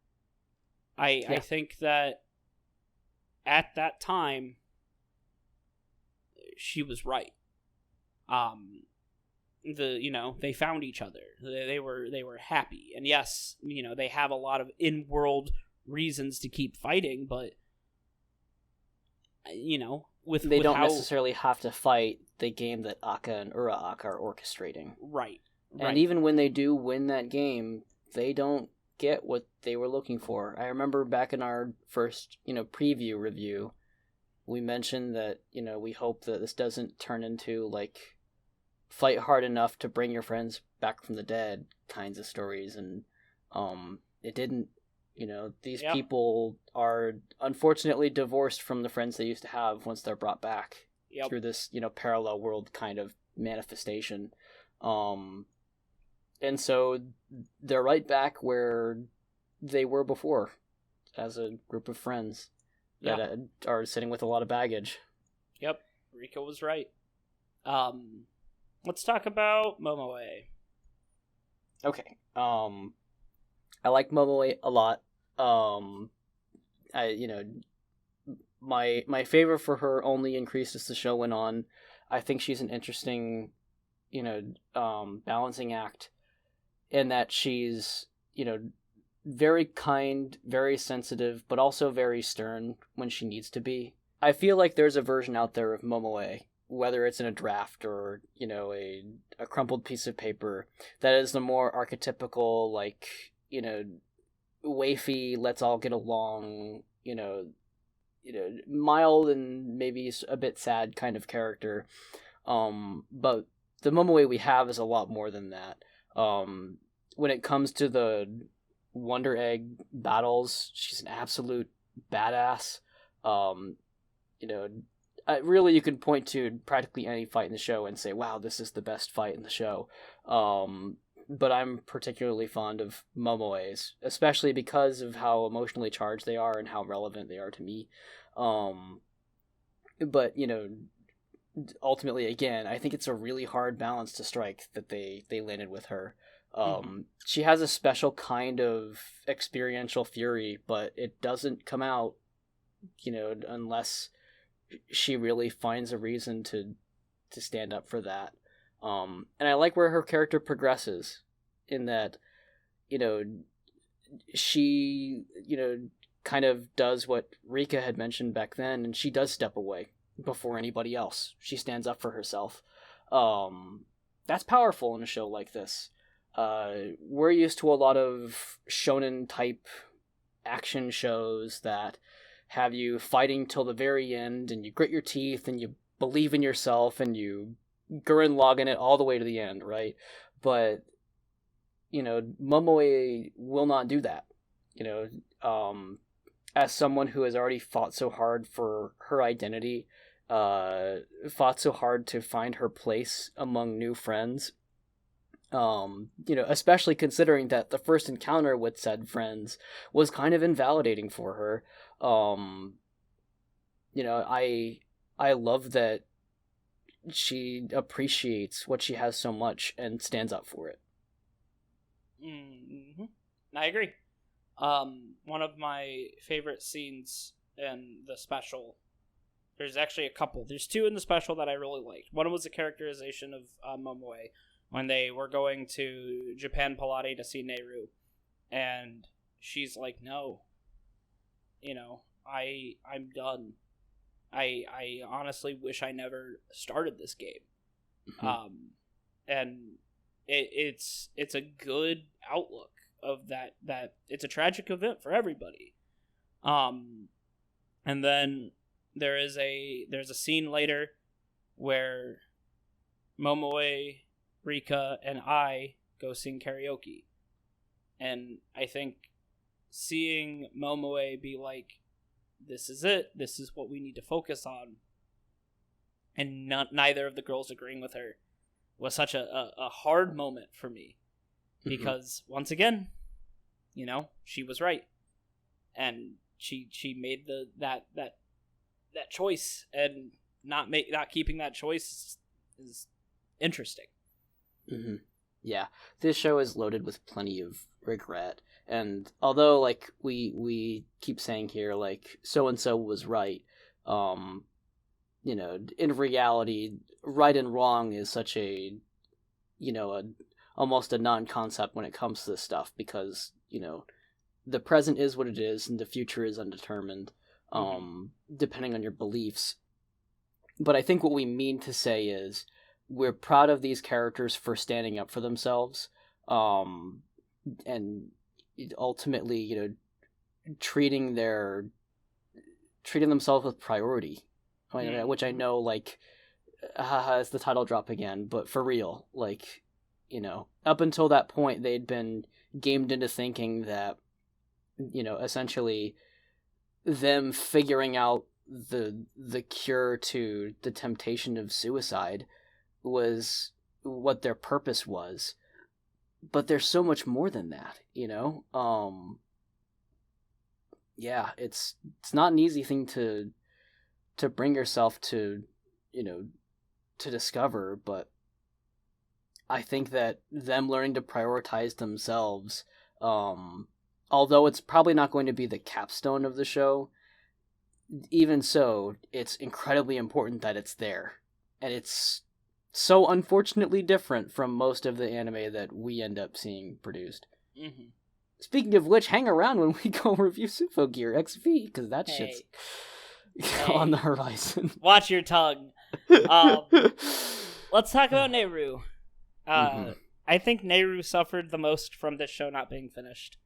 I think that at that time she was right. They found each other. They were happy. And yes, they have a lot of in-world reasons to keep fighting, but they don't necessarily have to fight the game that Akka and Uraak are orchestrating. Right. And even when they do win that game, they don't get what they were looking for. I remember back in our first, preview review, we mentioned that, we hope that this doesn't turn into, like, fight hard enough to bring your friends back from the dead kinds of stories. And it didn't. These people are unfortunately divorced from the friends they used to have once they're brought back through this, parallel world kind of manifestation. And so they're right back where they were before as a group of friends that are sitting with a lot of baggage. Yep, Rika was right. Let's talk about Momoe. Okay. I like Momoe a lot. My favor for her only increased as the show went on. I think she's an interesting, balancing act in that she's, very kind, very sensitive, but also very stern when she needs to be. I feel like there's a version out there of Momoe, whether it's in a draft or, a crumpled piece of paper, that is the more archetypical, like, wafy, let's all get along, mild and maybe a bit sad kind of character. But the Momoe we have is a lot more than that. When it comes to the Wonder Egg battles, she's an absolute badass. Really, you can point to practically any fight in the show and say, wow, this is the best fight in the show. But I'm particularly fond of Momoe's, especially because of how emotionally charged they are and how relevant they are to me. But, ultimately, again, I think it's a really hard balance to strike that they landed with her. She has a special kind of experiential fury, but it doesn't come out, unless she really finds a reason to stand up for that. And I like where her character progresses in that, she, kind of does what Rika had mentioned back then, and she does step away before anybody else. She stands up for herself. That's powerful in a show like this. We're used to a lot of shonen type action shows that have you fighting till the very end, and you grit your teeth, and you believe in yourself, and you Gurren Lagann it all the way to the end, right? But, Momoe will not do that. As someone who has already fought so hard for her identity, fought so hard to find her place among new friends, especially considering that the first encounter with said friends was kind of invalidating for her. I love that she appreciates what she has so much and stands up for it. Mm-hmm. I agree. One of my favorite scenes in the special, there's actually a couple. There's two in the special that I really liked. One was the characterization of Momoe when they were going to Japan Pilate to see Nehru, and she's like, no, I'm done. I honestly wish I never started this game. Mm-hmm. And it's a good outlook of that it's a tragic event for everybody. And then there's a scene later where Momoe, Rika, and I go sing karaoke. And I think seeing Momoe be like, this is it, this is what we need to focus on, and neither of the girls agreeing with her, was such a hard moment for me, because once again, she was right, and she made that choice, and not keeping that choice is interesting. Mm-hmm. Yeah, this show is loaded with plenty of regret, and although like we keep saying here like so and so was right, in reality, right and wrong is such a almost a non-concept when it comes to this stuff, because the present is what it is and the future is undetermined, depending on your beliefs. But I think what we mean to say is we're proud of these characters for standing up for themselves, and ultimately, treating themselves with priority. Which I know, like, is the title drop again, but for real, like, up until that point, they'd been gamed into thinking that, essentially them figuring out the cure to the temptation of suicide was what their purpose was. But there's so much more than that, yeah, it's not an easy thing to bring yourself to, to discover, but I think that them learning to prioritize themselves, although it's probably not going to be the capstone of the show, even so, it's incredibly important that it's there. And it's so unfortunately different from most of the anime that we end up seeing produced. Mm-hmm. Speaking of which, hang around when we go review Symphogear XV, because that shit's on the horizon. Watch your tongue. Let's talk about Nehru. I think Nehru suffered the most from this show not being finished.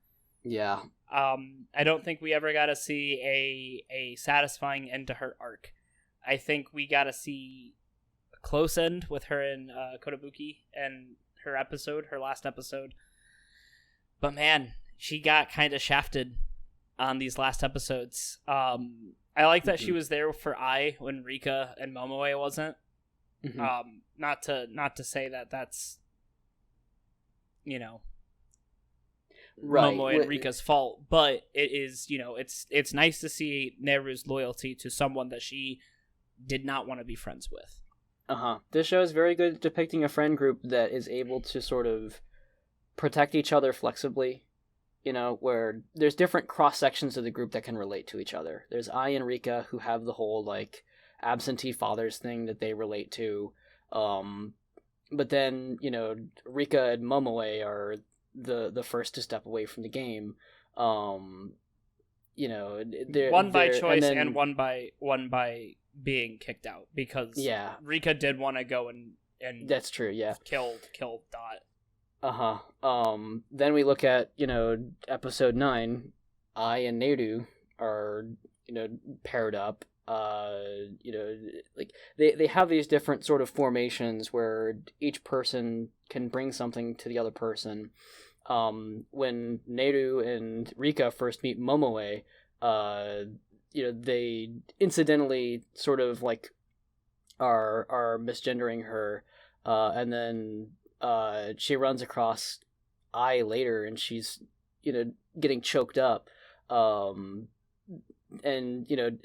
Yeah. I don't think we ever got to see a satisfying end to her arc. I think we got to see a close end with her and Kotobuki and her last episode. But man, she got kind of shafted on these last episodes. I like that she was there for Ai when Rika and Momoe wasn't. Not to say that that's right. Momoe and Rika's fault, but it is, it's nice to see Nehru's loyalty to someone that she did not want to be friends with. This show is very good at depicting a friend group that is able to sort of protect each other flexibly, where there's different cross sections of the group that can relate to each other. There's Ai and Rika, who have the whole like absentee fathers thing that they relate to, but then Rika and Momoe are the first to step away from the game. One by choice and one by being kicked out, because Rika did want to go and that's true, yeah, kill Dot. Then we look at episode 9. Ai and Nehru are paired up. Like they have these different sort of formations where each person can bring something to the other person. When Nehru and Rika first meet Momoe, they incidentally sort of like are misgendering her, and then she runs across Ai later, and she's getting choked up, and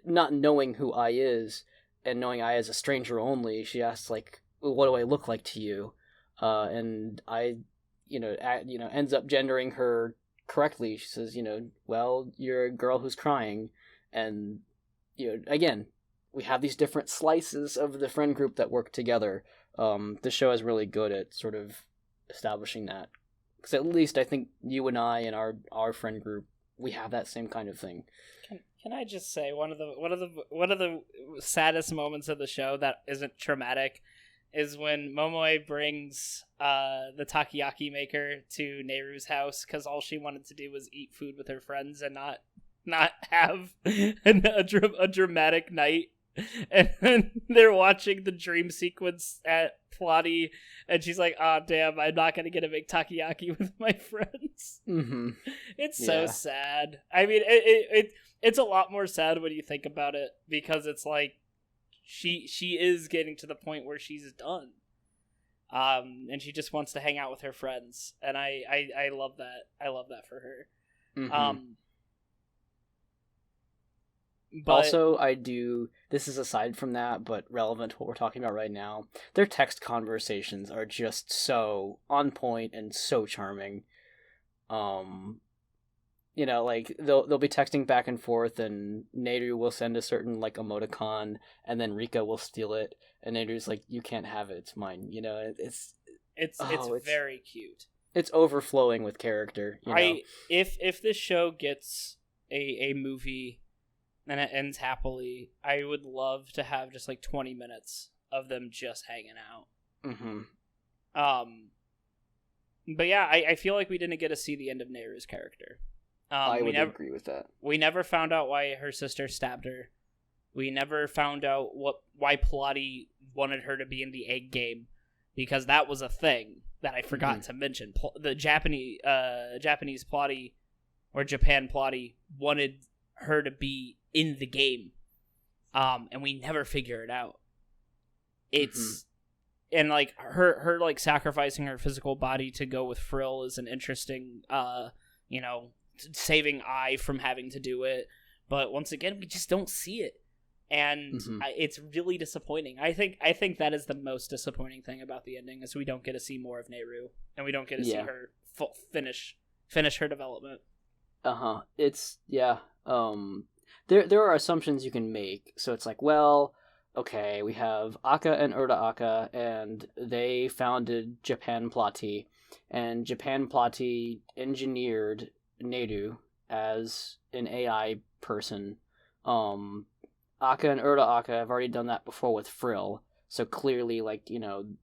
not knowing who Ai is, and knowing Ai as a stranger only, she asks like, "What do I look like to you?" And Ai, ends up gendering her correctly. She says, "Well, you're a girl who's crying," and again, we have these different slices of the friend group that work together. The show is really good at sort of establishing that, because at least I think you and I and our friend group, we have that same kind of thing. Can I just say one of the saddest moments of the show that isn't traumatic is when Momoe brings the takoyaki maker to Nehru's house, because all she wanted to do was eat food with her friends and not have a dramatic night. And then they're watching the dream sequence at Plotty, and she's like, "Oh damn, I'm not gonna get to make takoyaki with my friends." It's so sad. I mean, it's a lot more sad when you think about it, because it's like she is getting to the point where she's done. And she just wants to hang out with her friends, and I love that. I love that for her. Mm-hmm. But Also, this is aside from that, but relevant to what we're talking about right now, their text conversations are just so on point and so charming. Like they'll be texting back and forth, and Nehru will send a certain like emoticon, and then Rika will steal it, and Nehru's like, "You can't have it; it's mine." It's very cute. It's overflowing with character. If this show gets a movie and it ends happily, I would love to have just like 20 minutes of them just hanging out. Mm-hmm. But yeah, I feel like we didn't get to see the end of Nehru's character. I would agree with that. We never found out why her sister stabbed her. We never found out why Pilates wanted her to be in the egg game, because that was a thing that I forgot to mention. The Japanese Pilates, or Japan Pilates, wanted her to be in the game, and we never figure it out. It's and like her like sacrificing her physical body to go with Frill is an interesting saving Ai from having to do it, but once again we just don't see it, and it's really disappointing. I think that is the most disappointing thing about the ending, is we don't get to see more of Nehru, and we don't get to see her finish her development. It's there are assumptions you can make. So it's like, well, okay, we have Akka and Urda Akka, and they founded Japan Plati, and Japan Plati engineered Nehru as an AI person. Akka and Urda Akka have already done that before with Frill, so clearly, like,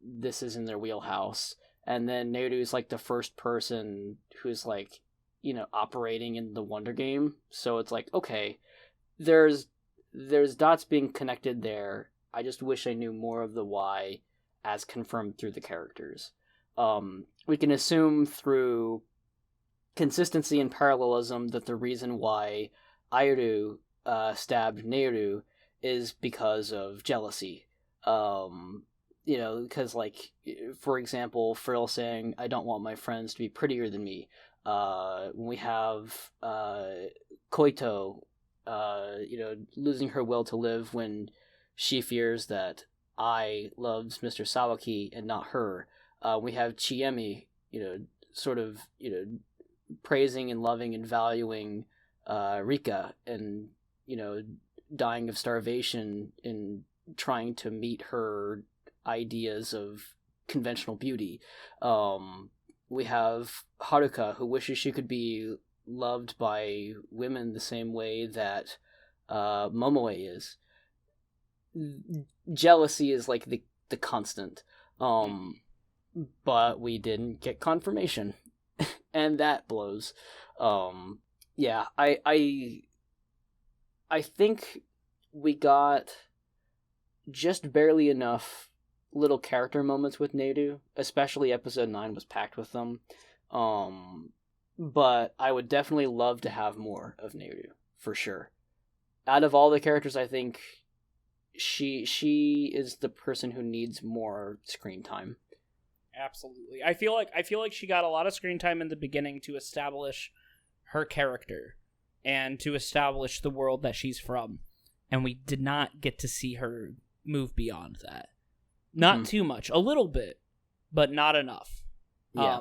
this is in their wheelhouse. And then Nehru's like the first person who's like, operating in the Wonder Game. So it's like, okay, there's dots being connected there. I just wish I knew more of the why, as confirmed through the characters. We can assume through consistency and parallelism that the reason why Airu stabbed Nehru is because of jealousy. Because, like, for example, Frill saying, "I don't want my friends to be prettier than me." When we have Koito, losing her will to live when she fears that I loves Mr. Sawaki and not her. We have Chiemi, sort of, praising and loving and valuing Rika, and, dying of starvation and trying to meet her ideas of conventional beauty. We have Haruka, who wishes she could be loved by women the same way that Momoe is. Jealousy is like the constant. But we didn't get confirmation. And that blows. I think we got just barely enough little character moments with Nehru, especially episode 9 was packed with them. But I would definitely love to have more of Nehru, for sure. Out of all the characters, I think she is the person who needs more screen time. Absolutely. I feel like she got a lot of screen time in the beginning to establish her character and to establish the world that she's from, and we did not get to see her move beyond that. Not too much, a little bit, but not enough. Yeah.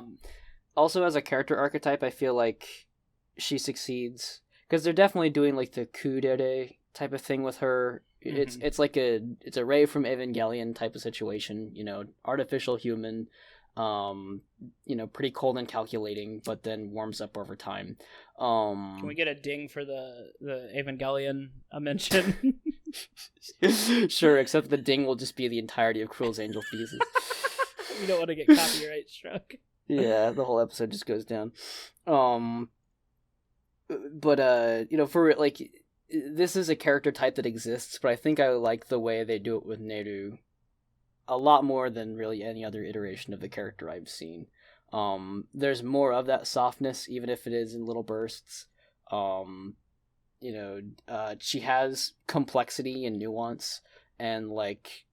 Also, as a character archetype, I feel like she succeeds, because they're definitely doing like the kudere type of thing with her. It's like it's a Rei from Evangelion type of situation, artificial human, pretty cold and calculating, but then warms up over time. Can we get a ding for the Evangelion mention? Sure, except the ding will just be the entirety of Cruel's Angel Thesis. You don't want to get copyright struck. Yeah, the whole episode just goes down. For like, this is a character type that exists, but I think I like the way they do it with Nehru a lot more than really any other iteration of the character I've seen. There's more of that softness, even if it is in little bursts. She has complexity and nuance and like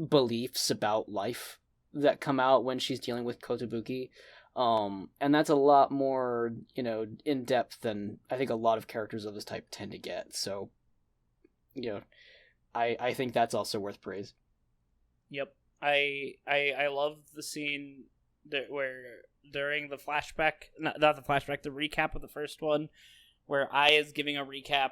beliefs about life that come out when she's dealing with Kotobuki. And that's a lot more, in depth than I think a lot of characters of this type tend to get. So, I think that's also worth praise. Yep. I love the scene where during the flashback, not the flashback, the recap of the first one, where Ai is giving a recap,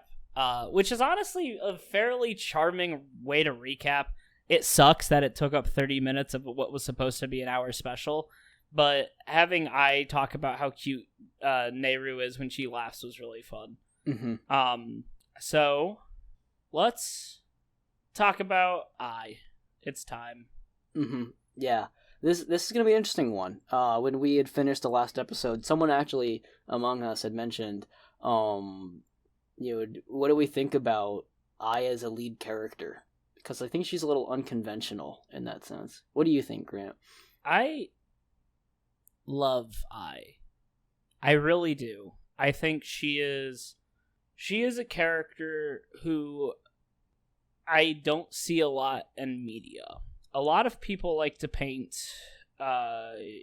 which is honestly a fairly charming way to recap. It sucks that it took up 30 minutes of what was supposed to be an hour special, but having Ai talk about how cute Nehru is when she laughs was really fun. Mm-hmm. So let's talk about Ai. It's time. Mm-hmm. Yeah. This is going to be an interesting one. When we had finished the last episode, someone actually among us had mentioned, what do we think about Ai as a lead character? Because I think she's a little unconventional in that sense. What do you think, Grant? I love Ai. I really do. I think she is a character who I don't see a lot in media. A lot of people like to paint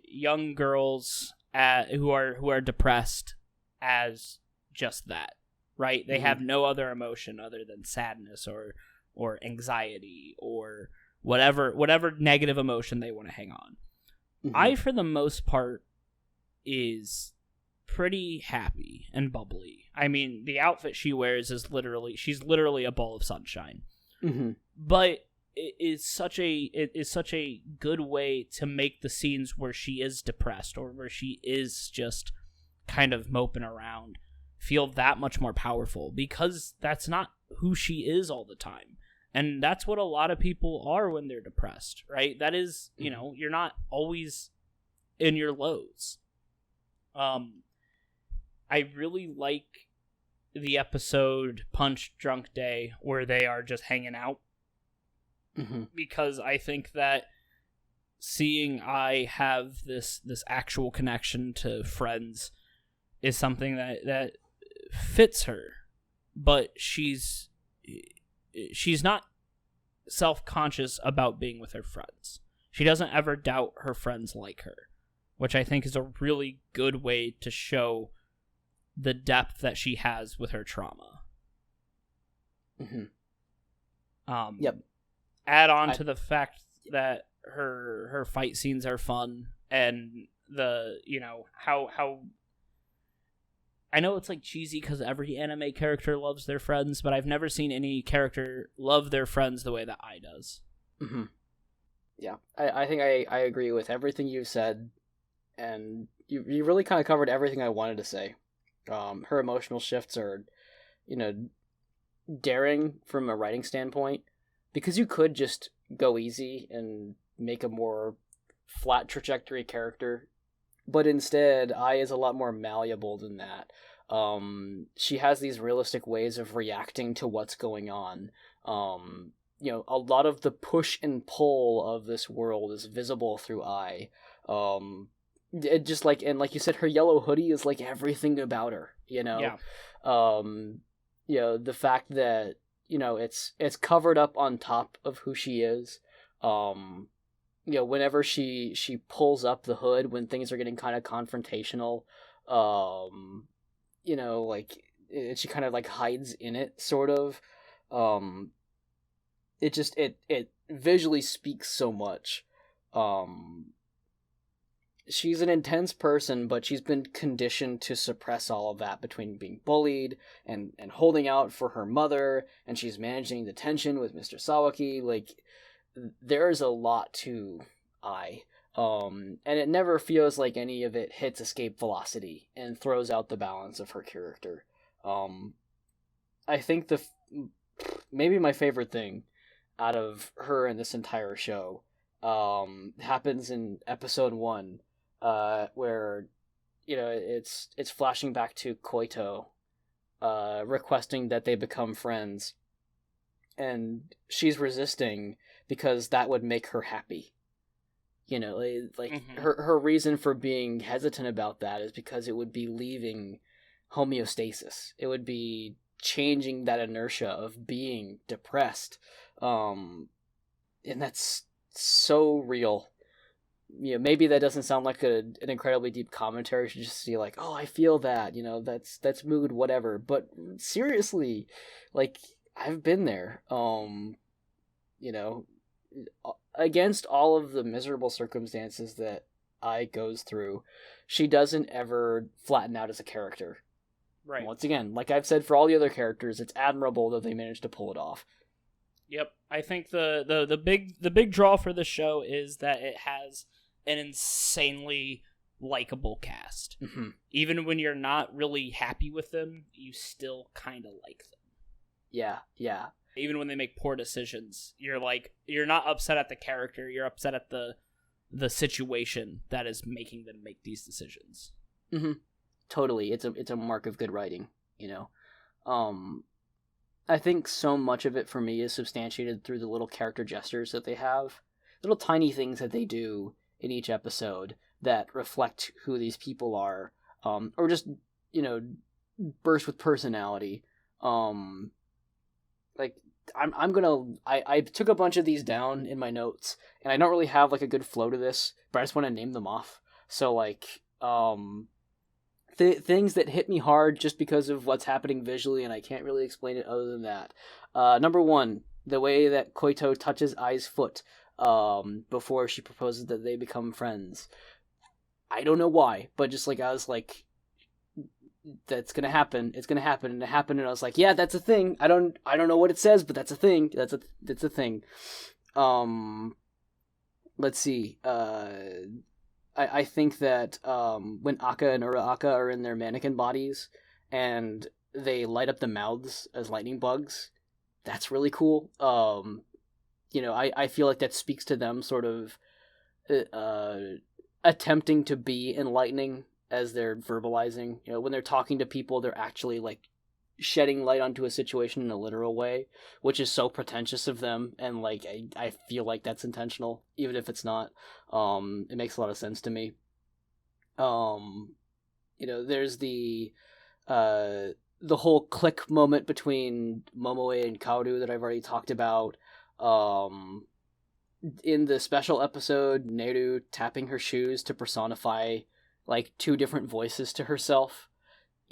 young girls who are depressed as just that, right? They have no other emotion other than sadness or anxiety or whatever negative emotion they want to hang on. Mm-hmm. Ai, for the most part, is pretty happy and bubbly. I mean, the outfit she wears she's literally a ball of sunshine. Mm-hmm. But it is such a good way to make the scenes where she is depressed or where she is just kind of moping around feel that much more powerful, because that's not who she is all the time. And that's what a lot of people are when they're depressed, right? That is, you're not always in your lows. I really like the episode Punch Drunk Day where they are just hanging out. Mm-hmm. Because I think that seeing Ai have this actual connection to friends is something that fits her, but she's not self-conscious about being with her friends. She doesn't ever doubt her friends like her, which I think is a really good way to show the depth that she has with her trauma. Mm-hmm. Yep. Add on to the fact that her fight scenes are fun, and the how I know it's like cheesy because every anime character loves their friends, but I've never seen any character love their friends the way that Ai does. Mm-hmm. Yeah, I think I agree with everything you said, and you really kind of covered everything I wanted to say. Her emotional shifts are, daring from a writing standpoint, because you could just go easy and make a more flat trajectory character, but instead Ai is a lot more malleable than that. She has these realistic ways of reacting to what's going on. A lot of the push and pull of this world is visible through Ai. It just like you said, her yellow hoodie is like everything about her. Yeah. The fact that it's covered up on top of who she is. Whenever she pulls up the hood when things are getting kind of confrontational, she kind of like hides in it, sort of. It visually speaks so much. She's an intense person, but she's been conditioned to suppress all of that between being bullied and holding out for her mother, and she's managing the tension with Mr. Sawaki. Like, there's a lot to Ai. And it never feels like any of it hits escape velocity and throws out the balance of her character. I think maybe my favorite thing out of her in this entire show happens in episode 1, where it's flashing back to Koito requesting that they become friends, and she's resisting because that would make her happy. Mm-hmm. her reason for being hesitant about that is because it would be leaving homeostasis. It would be changing that inertia of being depressed. And that's so real. maybe that doesn't sound like an incredibly deep commentary. You should just see like, oh, I feel that, that's mood, whatever. But seriously, like, I've been there. You know, against all of the miserable circumstances that I goes through, she doesn't ever flatten out as a character. Right. Once again, like I've said for all the other characters, it's admirable that they managed to pull it off. Yep, I think the big draw for the show is that it has an insanely likable cast. Mm-hmm. Even when you're not really happy with them, you still kind of like them. Yeah. Even when they make poor decisions, you're not upset at the character, you're upset at the situation that is making them make these decisions. Mm-hmm. Totally, it's a mark of good writing, I think so much of it for me is substantiated through the little character gestures that they have, little tiny things that they do in each episode that reflect who these people are, or just burst with personality. Like I took a bunch of these down in my notes, and I don't really have like a good flow to this, but I just want to name them off. So like things that hit me hard just because of what's happening visually, and I can't really explain it other than that. Number one, the way that Koito touches Ai's foot before she proposes that they become friends. I don't know why, but just like I was like, that's gonna happen. It's gonna happen, and it happened, and I was like, yeah, that's a thing. I don't know what it says, but that's a thing. That's a thing. Let's see. I think that when Akka and Ura-Akka are in their mannequin bodies and they light up the mouths as lightning bugs, that's really cool. I feel like that speaks to them sort of attempting to be enlightening as they're verbalizing. When they're talking to people, they're actually like shedding light onto a situation in a literal way, which is so pretentious of them, and like I feel like that's intentional, even if it's not. It makes a lot of sense to me. There's the whole click moment between Momoe and Kaoru that I've already talked about. In the special episode, Neru tapping her shoes to personify like two different voices to herself.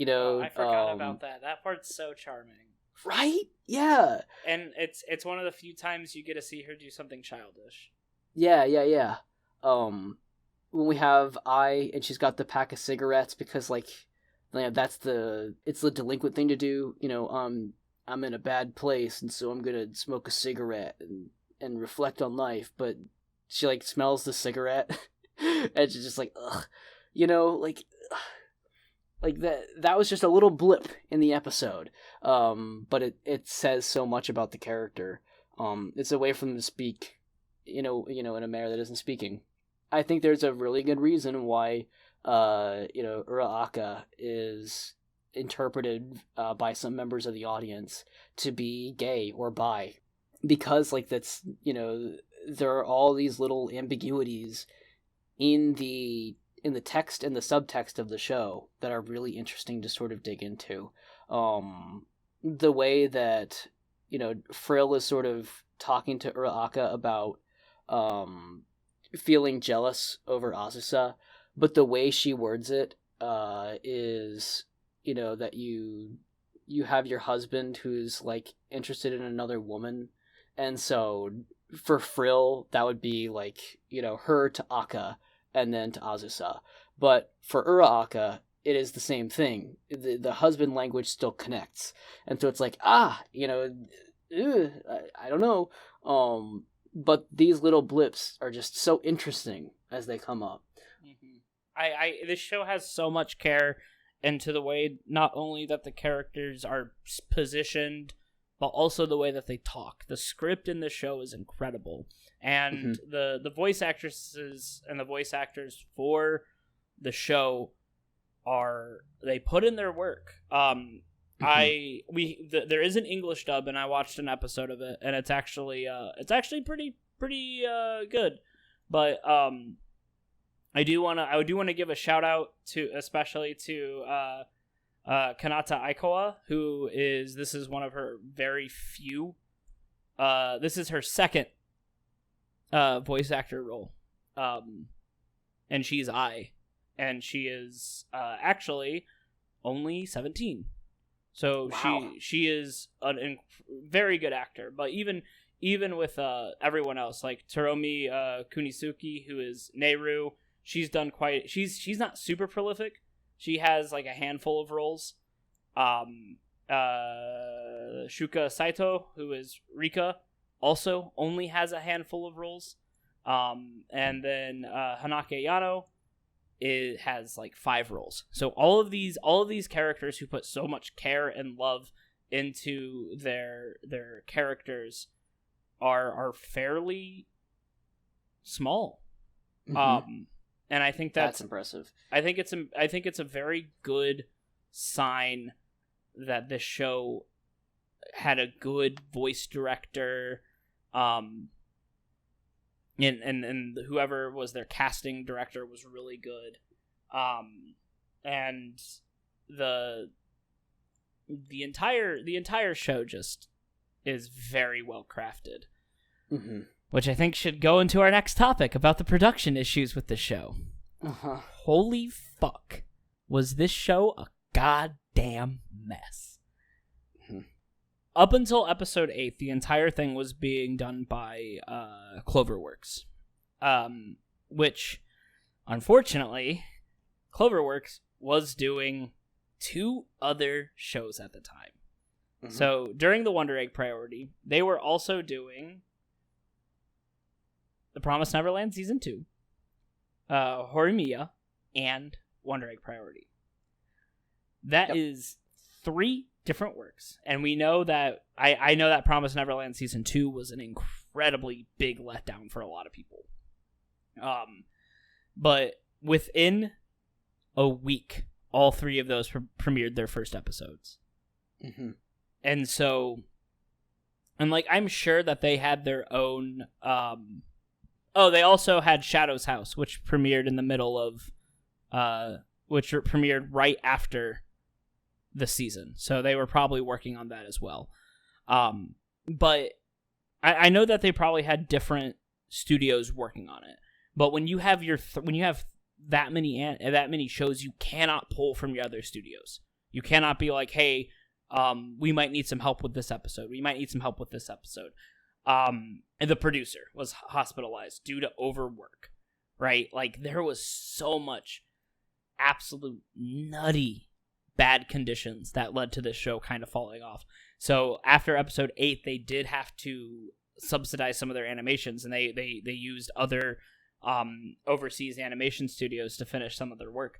I forgot about that. That part's so charming. Right? Yeah. And it's one of the few times you get to see her do something childish. Yeah. When we have and she's got the pack of cigarettes because like it's the delinquent thing to do. I'm in a bad place, and so I'm gonna smoke a cigarette and reflect on life. But she like smells the cigarette, and she's just like, ugh, like that was just a little blip in the episode, but it says so much about the character. It's a way for them to speak, in a manner that isn't speaking. I think there's a really good reason why, Ura-Akka is interpreted by some members of the audience to be gay or bi, because like that's there are all these little ambiguities in the text and the subtext of the show that are really interesting to sort of dig into. The way that, Frill is sort of talking to Ura-Akka about feeling jealous over Azusa, but the way she words it is, that you have your husband who's like interested in another woman, and so for Frill that would be like, her to Akka and then to Azusa. But for Ura-Akka, it is the same thing. The husband language still connects. And so it's like, I don't know. But these little blips are just so interesting as they come up. Mm-hmm. This show has so much care into the way not only that the characters are positioned, but also the way that they talk. The script in the show is incredible. And the voice actresses and the voice actors for the show they put in their work. There is an English dub, and I watched an episode of it, and it's actually pretty good. But I do want to give a shout out especially to Kanata Aikawa, this is one of her very few. This is her second voice actor role. and she's Ai, and she is actually only 17. So Wow. she is a very good actor. But even with everyone else, like Teromi Kunisuki, who is Nehru, she's done quite. She's not super prolific. She has like a handful of roles. Shuka Saito, who is Rika, also only has a handful of roles. And then Hanake Yano, it has like 5 roles. So all of these characters who put so much care and love into their characters are fairly small. Mm-hmm. And I think that's impressive. I think it's a very good sign that this show had a good voice director, and whoever was their casting director was really good, and the entire show just is very well crafted, mm-hmm. which I think should go into our next topic about the production issues with the show. Uh-huh. Holy fuck, was this show a goddamn mess. Up until episode 8, the entire thing was being done by Cloverworks, which, unfortunately, Cloverworks was doing 2 other shows at the time. Mm-hmm. So, during the Wonder Egg priority, they were also doing The Promised Neverland Season 2, Horimiya, and Wonder Egg priority. That is 3 different works, and we know that I know that Promised Neverland Season 2 was an incredibly big letdown for a lot of people. But within a week, all 3 of those premiered their first episodes. Mm-hmm. And so, and like, I'm sure that they had their own, they also had Shadow's House, which premiered in the middle of, which premiered right after the season, so they were probably working on that as well. But I know that they probably had different studios working on it. But when you have when you have that many shows, you cannot pull from your other studios. You cannot be like, hey, we might need some help with this episode. We might need some help with this episode. And the producer was hospitalized due to overwork, right? Like, there was so much absolute nutty bad conditions that led to this show kind of falling off. So after episode 8, they did have to subsidize some of their animations, and they used other overseas animation studios to finish some of their work.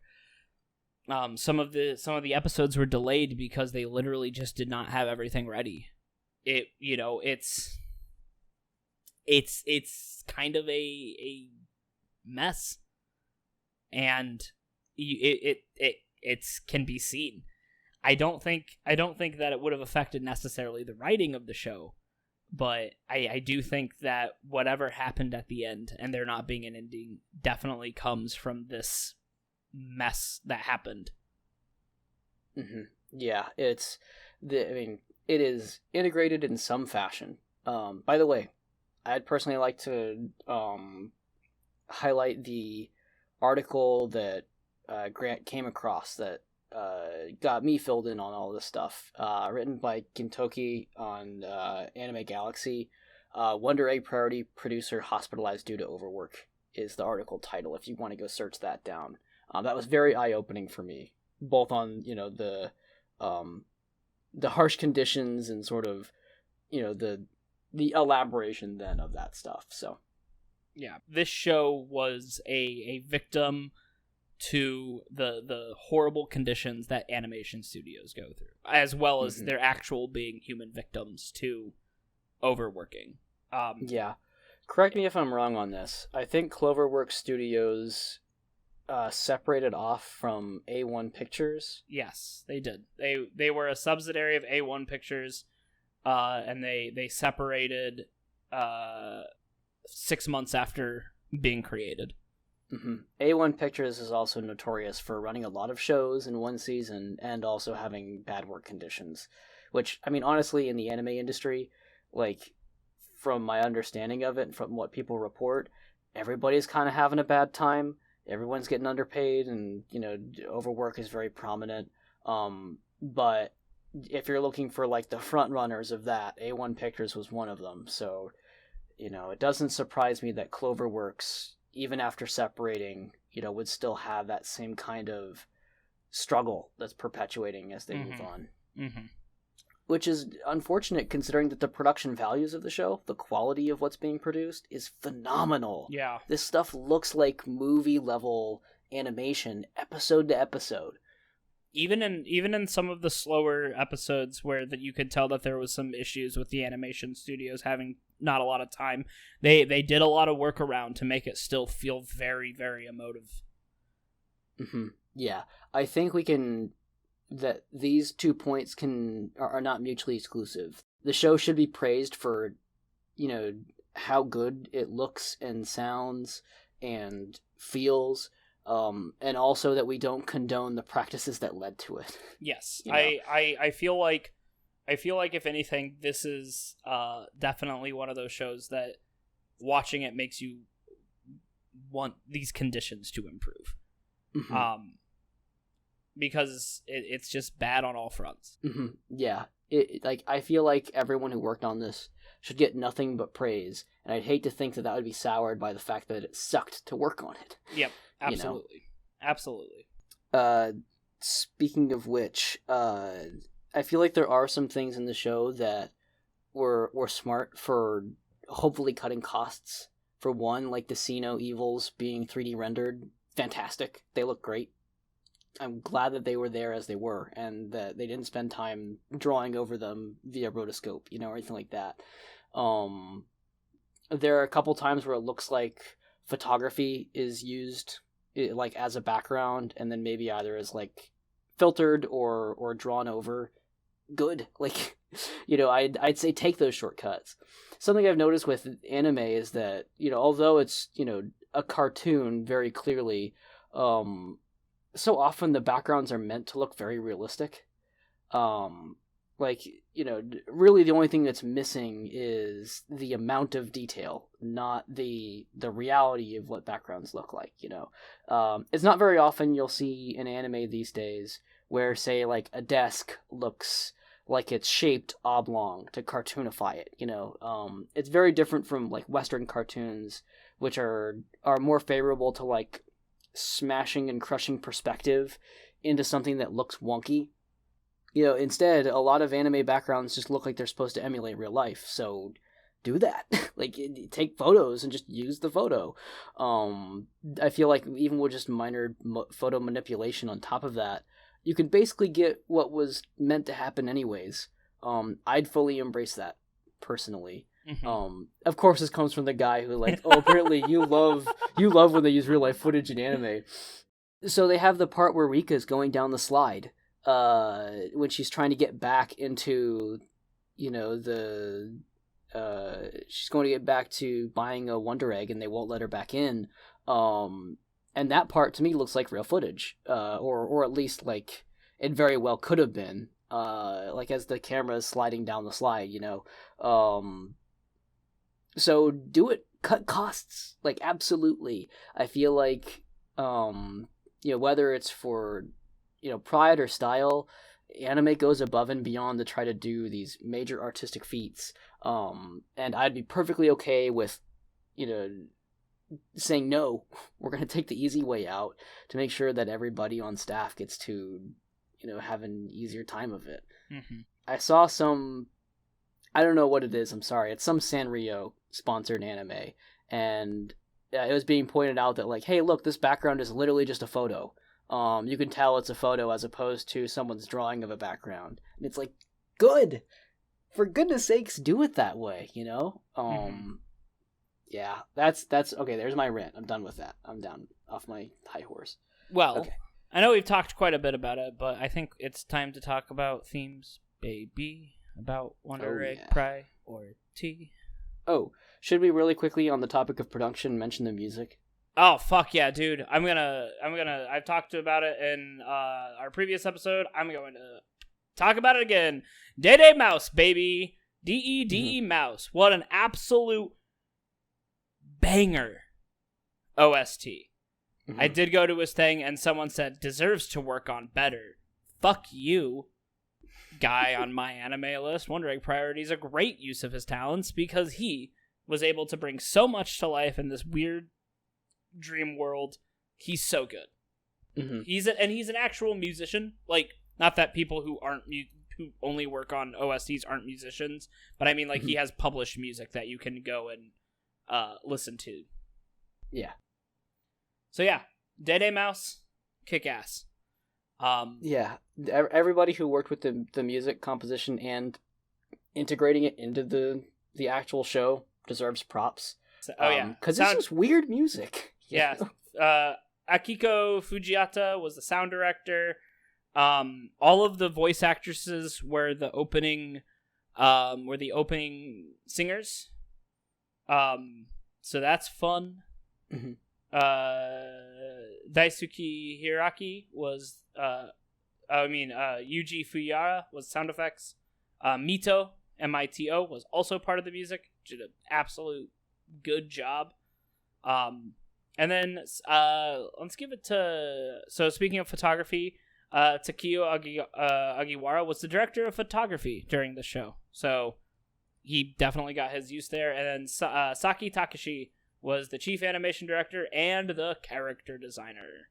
Some of the episodes were delayed because they literally just did not have everything ready. It's kind of a mess, and it can be seen. I don't think that it would have affected necessarily the writing of the show, but I do think that whatever happened at the end and there not being an ending definitely comes from this mess that happened. Mm-hmm. Yeah, it is integrated in some fashion. By the way, I'd personally like to highlight the article that Grant came across that got me filled in on all this stuff. Written by Gintoki on Anime Galaxy. Wonder Egg priority producer hospitalized due to overwork is the article title, if you want to go search that down. That was very eye-opening for me, both on the harsh conditions and sort of the elaboration then of that stuff. So yeah, this show was a victim to the horrible conditions that animation studios go through, as well as their actual being human victims to overworking. Yeah. Correct me if I'm wrong on this. I think Cloverworks Studios separated off from A1 Pictures. Yes, they did. They were a subsidiary of A1 Pictures, and they separated 6 months after being created. Mm-hmm. A1 Pictures is also notorious for running a lot of shows in one season and also having bad work conditions, which, I mean, honestly, in the anime industry, like, from my understanding of it and from what people report, everybody's kind of having a bad time, everyone's getting underpaid, and overwork is very prominent. But if you're looking for like the front runners of that, A1 Pictures was one of them. So it doesn't surprise me that Cloverworks, even after separating, would still have that same kind of struggle that's perpetuating as they move on. Mm-hmm. Which is unfortunate considering that the production values of the show, the quality of what's being produced, is phenomenal. Yeah. This stuff looks like movie-level animation, episode to episode. Even in some of the slower episodes where that you could tell that there was some issues with the animation studios having not a lot of time, they did a lot of work around to make it still feel very, very emotive. Mm-hmm. Yeah. I think that these 2 points are not mutually exclusive. The show should be praised for, how good it looks and sounds and feels, and also that we don't condone the practices that led to it. Yes, I feel like if anything, this is definitely one of those shows that watching it makes you want these conditions to improve. Mm-hmm. Because it's just bad on all fronts. Mm-hmm. Yeah. I feel like everyone who worked on this should get nothing but praise, and I'd hate to think that would be soured by the fact that it sucked to work on it. Yep, absolutely. Absolutely. Speaking of which, I feel like there are some things in the show that were smart for hopefully cutting costs. For one, like the Xeno evils being 3D rendered, fantastic. They look great. I'm glad that they were there as they were, and that they didn't spend time drawing over them via rotoscope, or anything like that. There are a couple times where it looks like photography is used like as a background, and then maybe either as like filtered or drawn over. Good. Like, I'd say take those shortcuts. Something I've noticed with anime is that, although it's, a cartoon very clearly, so often the backgrounds are meant to look very realistic. Really the only thing that's missing is the amount of detail, not the reality of what backgrounds look like, It's not very often you'll see an anime these days where, say, like, a desk looks like it's shaped oblong to cartoonify it, It's very different from, like, Western cartoons, which are more favorable to, like, smashing and crushing perspective into something that looks wonky. Instead, a lot of anime backgrounds just look like they're supposed to emulate real life, so do that. Like, take photos and just use the photo. I feel like even with just minor photo manipulation on top of that, you can basically get what was meant to happen anyways. I'd fully embrace that, personally. Mm-hmm. Of course, this comes from the guy who, like, apparently you love when they use real life footage in anime. So they have the part where Rika's going down the slide, when she's trying to get back into, she's going to get back to buying a Wonder Egg, and they won't let her back in. And that part to me looks like real footage, or at least like it very well could have been, like as the camera is sliding down the slide, So do it. Cut costs. Like, absolutely. I feel like, whether it's for, pride or style, anime goes above and beyond to try to do these major artistic feats. And I'd be perfectly okay with, saying, no, we're going to take the easy way out to make sure that everybody on staff gets to, have an easier time of it. Mm-hmm. I saw some... I don't know what it is, I'm sorry. It's some Sanrio sponsored anime, and it was being pointed out that, like, hey, look, this background is literally just a photo. You can tell it's a photo as opposed to someone's drawing of a background. And it's like, good! For goodness sakes, do it that way, Mm-hmm. Yeah, that's okay, there's my rant. I'm done with that. I'm down off my high horse. Well, okay. I know we've talked quite a bit about it, but I think it's time to talk about themes, baby. About Wonder Egg priority. Oh, should we really quickly on the topic of production mention the music? Oh, fuck yeah, dude. I've talked about it in our previous episode. I'm going to talk about it again. Dede Mouse, baby. D-E-D-E Mouse. What an absolute banger OST. I did go to his thing, and someone said, deserves to work on better. Fuck you, guy on my anime list. Wondering Priority is a great use of his talents because he was able to bring so much to life in this weird dream world. He's so good. He's an actual musician. Like, not that people who aren't who only work on OSTs aren't musicians, but I mean, like, he has published music that you can go and listen to. Yeah. So yeah, Day Mouse, kick ass. Yeah, everybody who worked with the music composition and integrating it into the actual show deserves props. Because it's just weird music. Yeah. Akiko Fujiata was the sound director. All of the voice actresses were the opening singers. So that's fun. Daisuke Hiraki was Yuji Fuyara was sound effects. Mito, Mito, was also part of the music. Did an absolute good job. And then let's give it to... So speaking of photography, Takio Agiwara was the director of photography during the show. So he definitely got his use there. And then Saki Takashi was the chief animation director and the character designer.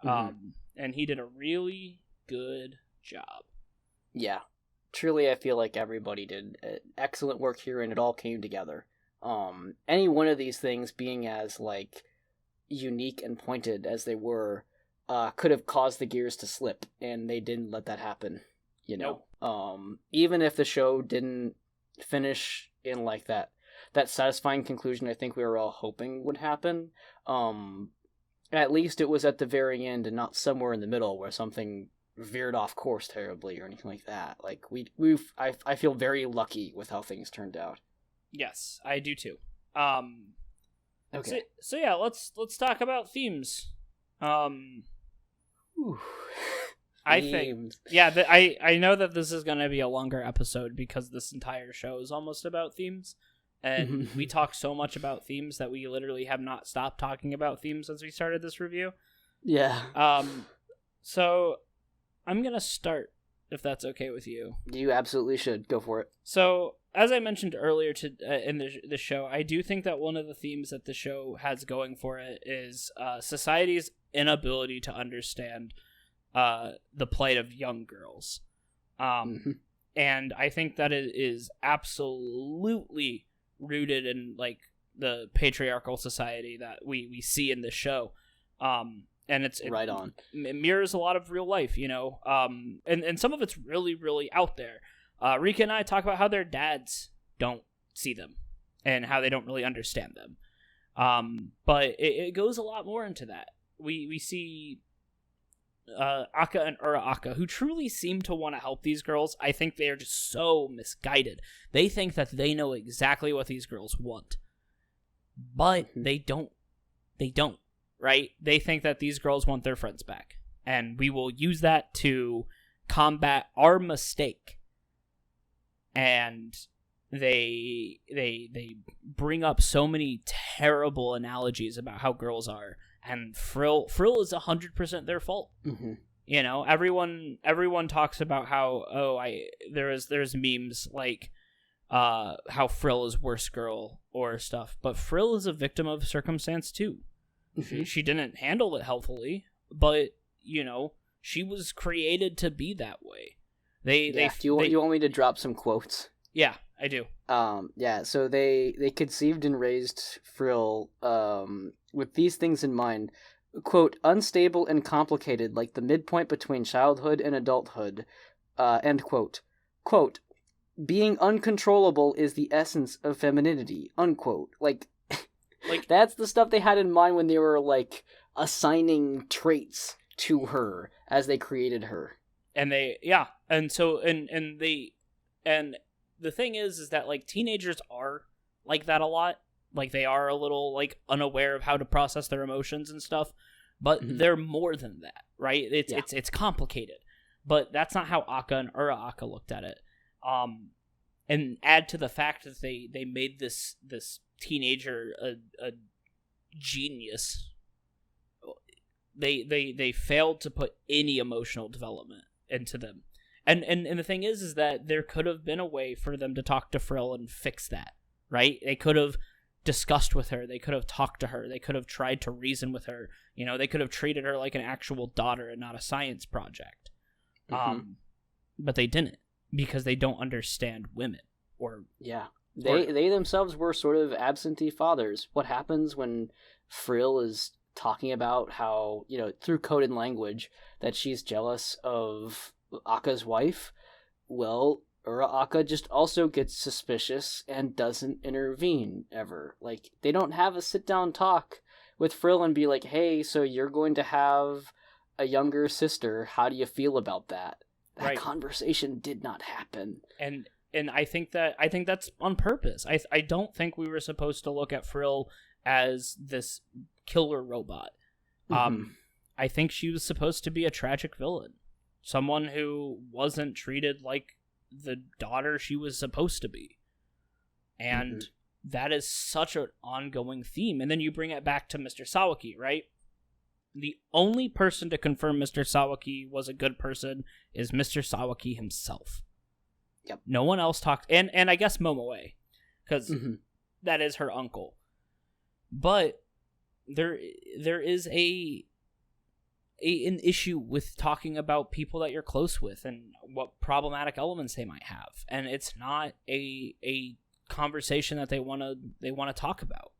And he did a really good job. Yeah. Truly, I feel like everybody did excellent work here, and it all came together. Any one of these things being as, like, unique and pointed as they were, could have caused the gears to slip, and they didn't let that happen, you know? Nope. Even if the show didn't finish in, like, that satisfying conclusion I think we were all hoping would happen, at least it was at the very end and not somewhere in the middle where something veered off course terribly or anything like that. Like, I feel very lucky with how things turned out. Yes, I do too. Okay. So yeah, let's talk about themes. I think, yeah, I know that this is going to be a longer episode because this entire show is almost about themes. And we talk so much about themes that we literally have not stopped talking about themes since we started this review. Yeah. So I'm going to start, if that's okay with you. You absolutely should. Go for it. So, as I mentioned earlier in the show, I do think that one of the themes that the show has going for it is society's inability to understand the plight of young girls. And I think that it is absolutely rooted in, like, the patriarchal society that we see in the show. And it mirrors a lot of real life, you know. And some of it's really, really out there. Rika and I talk about how their dads don't see them and how they don't really understand them. But it goes a lot more into that. We see Aka and Ura-Aka, who truly seem to want to help these girls. I think they are just so misguided. They think that they know exactly what these girls want. But they don't, right? They think that these girls want their friends back. And we will use that to combat our mistake. And they bring up so many terrible analogies about how girls are. And Frill is 100% their fault. You know, everyone talks about how there's memes like how Frill is worst girl or stuff, but Frill is a victim of circumstance too. She didn't handle it healthily, but you know, she was created to be that way. You want me to drop some quotes? Yeah, I do. So they conceived and raised Frill with these things in mind. Quote, unstable and complicated, like the midpoint between childhood and adulthood. End quote. Quote, being uncontrollable is the essence of femininity. Unquote. Like that's the stuff they had in mind when they were, like, assigning traits to her as they created her. And the thing is that, like, teenagers are like that a lot. Like, they are a little, like, unaware of how to process their emotions and stuff, but they're more than that, right? It's complicated, but that's not how Aka and Ura-Aka looked at it. And add to the fact that they made this teenager a genius. they failed to put any emotional development into them. And the thing is that there could have been a way for them to talk to Frill and fix that, right? They could have discussed with her. They could have talked to her. They could have tried to reason with her. You know, they could have treated her like an actual daughter and not a science project. But they didn't, because they don't understand women. Or they themselves were sort of absentee fathers. What happens when Frill is talking about how, you know, through coded language, that she's jealous of Akka's wife? Well, Akka just also gets suspicious and doesn't intervene ever. Like, they don't have a sit-down talk with Frill and be like, hey, so you're going to have a younger sister. How do you feel about that? That conversation did not happen. And I think that's on purpose. I don't think we were supposed to look at Frill as this killer robot. I think she was supposed to be a tragic villain. Someone who wasn't treated like the daughter she was supposed to be. And that is such an ongoing theme. And then you bring it back to Mr. Sawaki, right? The only person to confirm Mr. Sawaki was a good person is Mr. Sawaki himself. Yep. No one else talked, and I guess Momoe, because that is her uncle. But there is an issue with talking about people that you're close with and what problematic elements they might have, and it's not a conversation that they want to talk about.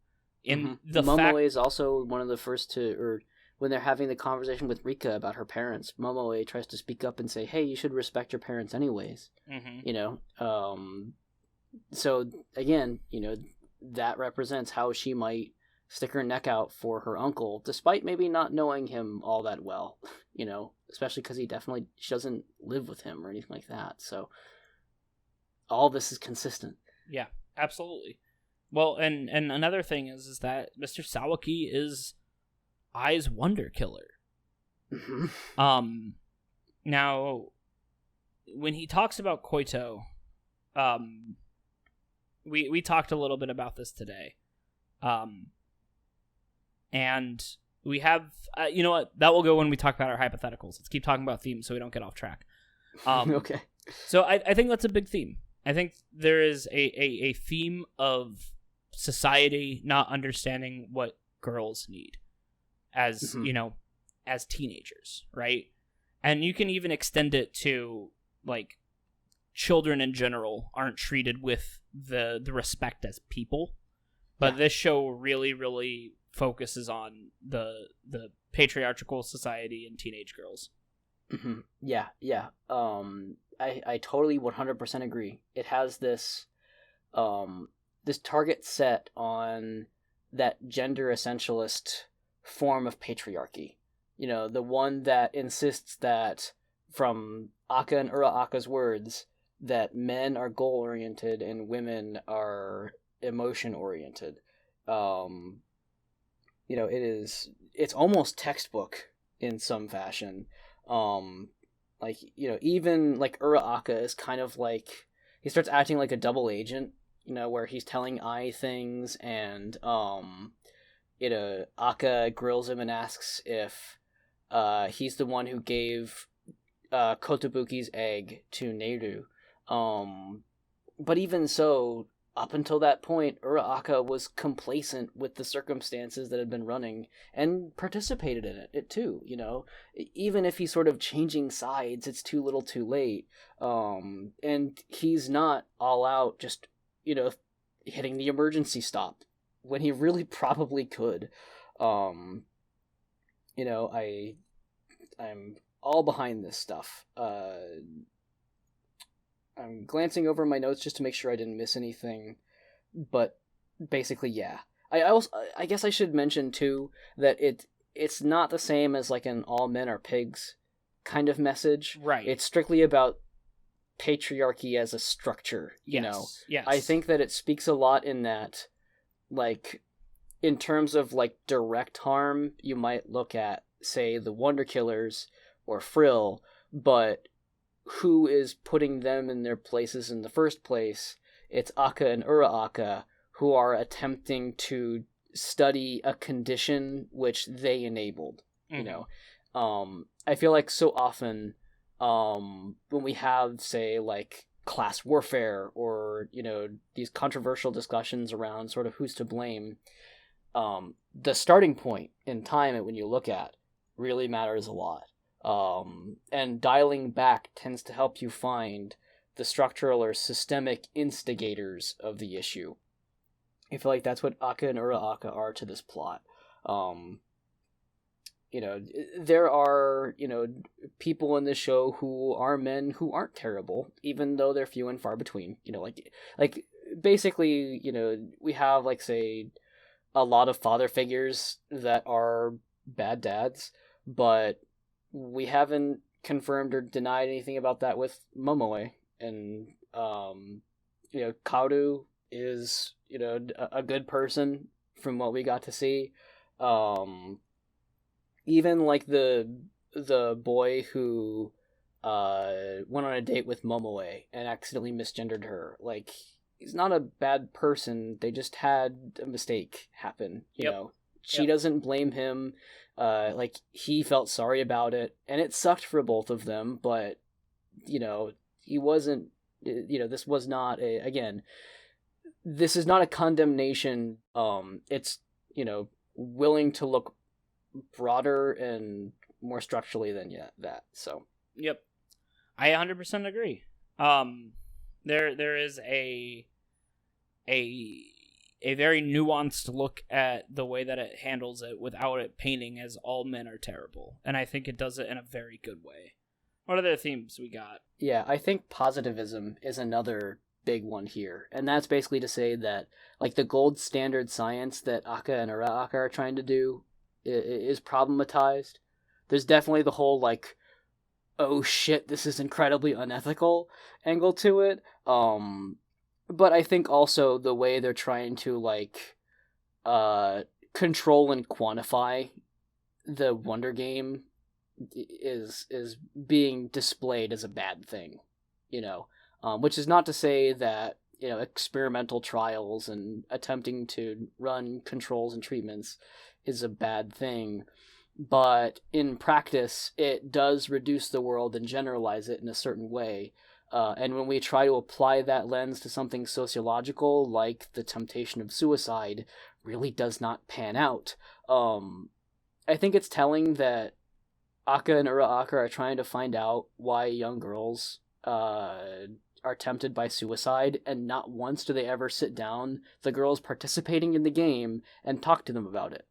In the Momoe is also one of the first to, or when they're having the conversation with Rika about her parents, Momoe tries to speak up and say, hey, you should respect your parents anyways. You know, so again, you know, that represents how she might stick her neck out for her uncle, despite maybe not knowing him all that well, you know, especially because she doesn't live with him or anything like that. So all this is consistent. Yeah, absolutely. Well, and another thing is that Mr. Sawaki is Ai's wonder killer. Now, when he talks about Koito, we talked a little bit about this today. And we have, you know what, that will go when we talk about our hypotheticals. Let's keep talking about themes so we don't get off track. Okay. So I think that's a big theme. I think there is a theme of society not understanding what girls need as, you know, as teenagers, right? And you can even extend it to, like, children in general aren't treated with the respect as people. But this show really, really focuses on the patriarchal society and teenage girls. Yeah. I totally 100% agree. It has this this target set on that gender essentialist form of patriarchy. You know, the one that insists that, from Akka and Aka's words, that men are goal-oriented and women are emotion-oriented. You know, it's almost textbook in some fashion. Like, you know, even like Aka is kind of like, he starts acting like a double agent, you know, where he's telling Ai things, and you know, Akka grills him and asks if he's the one who gave Kotobuki's egg to Neiru. But even so, up until that point, Aka was complacent with the circumstances that had been running and participated in it too, you know. Even if he's sort of changing sides, it's too little too late. And he's not all out just, you know, hitting the emergency stop when he really probably could. You know, I'm all behind this stuff. I'm glancing over my notes just to make sure I didn't miss anything, but basically, yeah. I guess I should mention too that it's not the same as like an all men are pigs kind of message. Right. It's strictly about patriarchy as a structure, you know. Yes. I think that it speaks a lot in that, like, in terms of like direct harm, you might look at, say, the Wonder Killers or Frill, but who is putting them in their places in the first place? It's Akka and Aka, who are attempting to study a condition which they enabled, you know. I feel like so often when we have, say, like class warfare or, you know, these controversial discussions around sort of who's to blame, the starting point in time when you look at really matters a lot. And dialing back tends to help you find the structural or systemic instigators of the issue. I feel like that's what Akka and Uraraka are to this plot. You know, there are, you know, people in this show who are men who aren't terrible, even though they're few and far between. You know, like basically, you know, we have, like, say, a lot of father figures that are bad dads, but we haven't confirmed or denied anything about that with Momoe. And, you know, Kaoru is, you know, a good person from what we got to see. Even, like, the boy who went on a date with Momoe and accidentally misgendered her, like, he's not a bad person. They just had a mistake happen, you know. She doesn't blame him. Like, he felt sorry about it, and it sucked for both of them, but, you know, he wasn't, you know, this was not again, this is not a condemnation. It's, you know, willing to look broader and more structurally than that. So, yep. I 100% agree. There is a very nuanced look at the way that it handles it without it painting as all men are terrible. And I think it does it in a very good way. What other themes we got? Yeah, I think positivism is another big one here. And that's basically to say that, like, the gold standard science that Akka and Uraraka are trying to do is problematized. There's definitely the whole, like, oh shit, this is incredibly unethical angle to it. But I think also the way they're trying to, like, control and quantify the Wonder Game is being displayed as a bad thing, you know. Which is not to say that, you know, experimental trials and attempting to run controls and treatments is a bad thing. But in practice, it does reduce the world and generalize it in a certain way. And when we try to apply that lens to something sociological, like the temptation of suicide, really does not pan out. I think it's telling that Akka and Uraraka are trying to find out why young girls are tempted by suicide, and not once do they ever sit down, the girls participating in the game, and talk to them about it.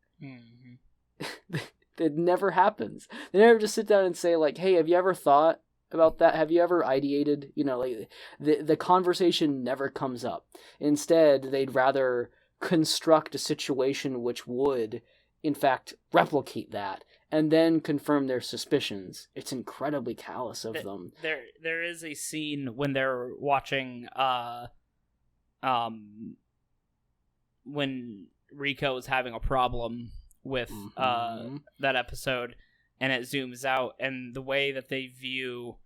It never happens. They never just sit down and say, like, hey, have you ever thought about that? Have you ever ideated? You know, like, the conversation never comes up. Instead, they'd rather construct a situation which would, in fact, replicate that, and then confirm their suspicions. It's incredibly callous of them. There is a scene when they're watching, when Rico is having a problem with that episode, and it zooms out, and the way that they view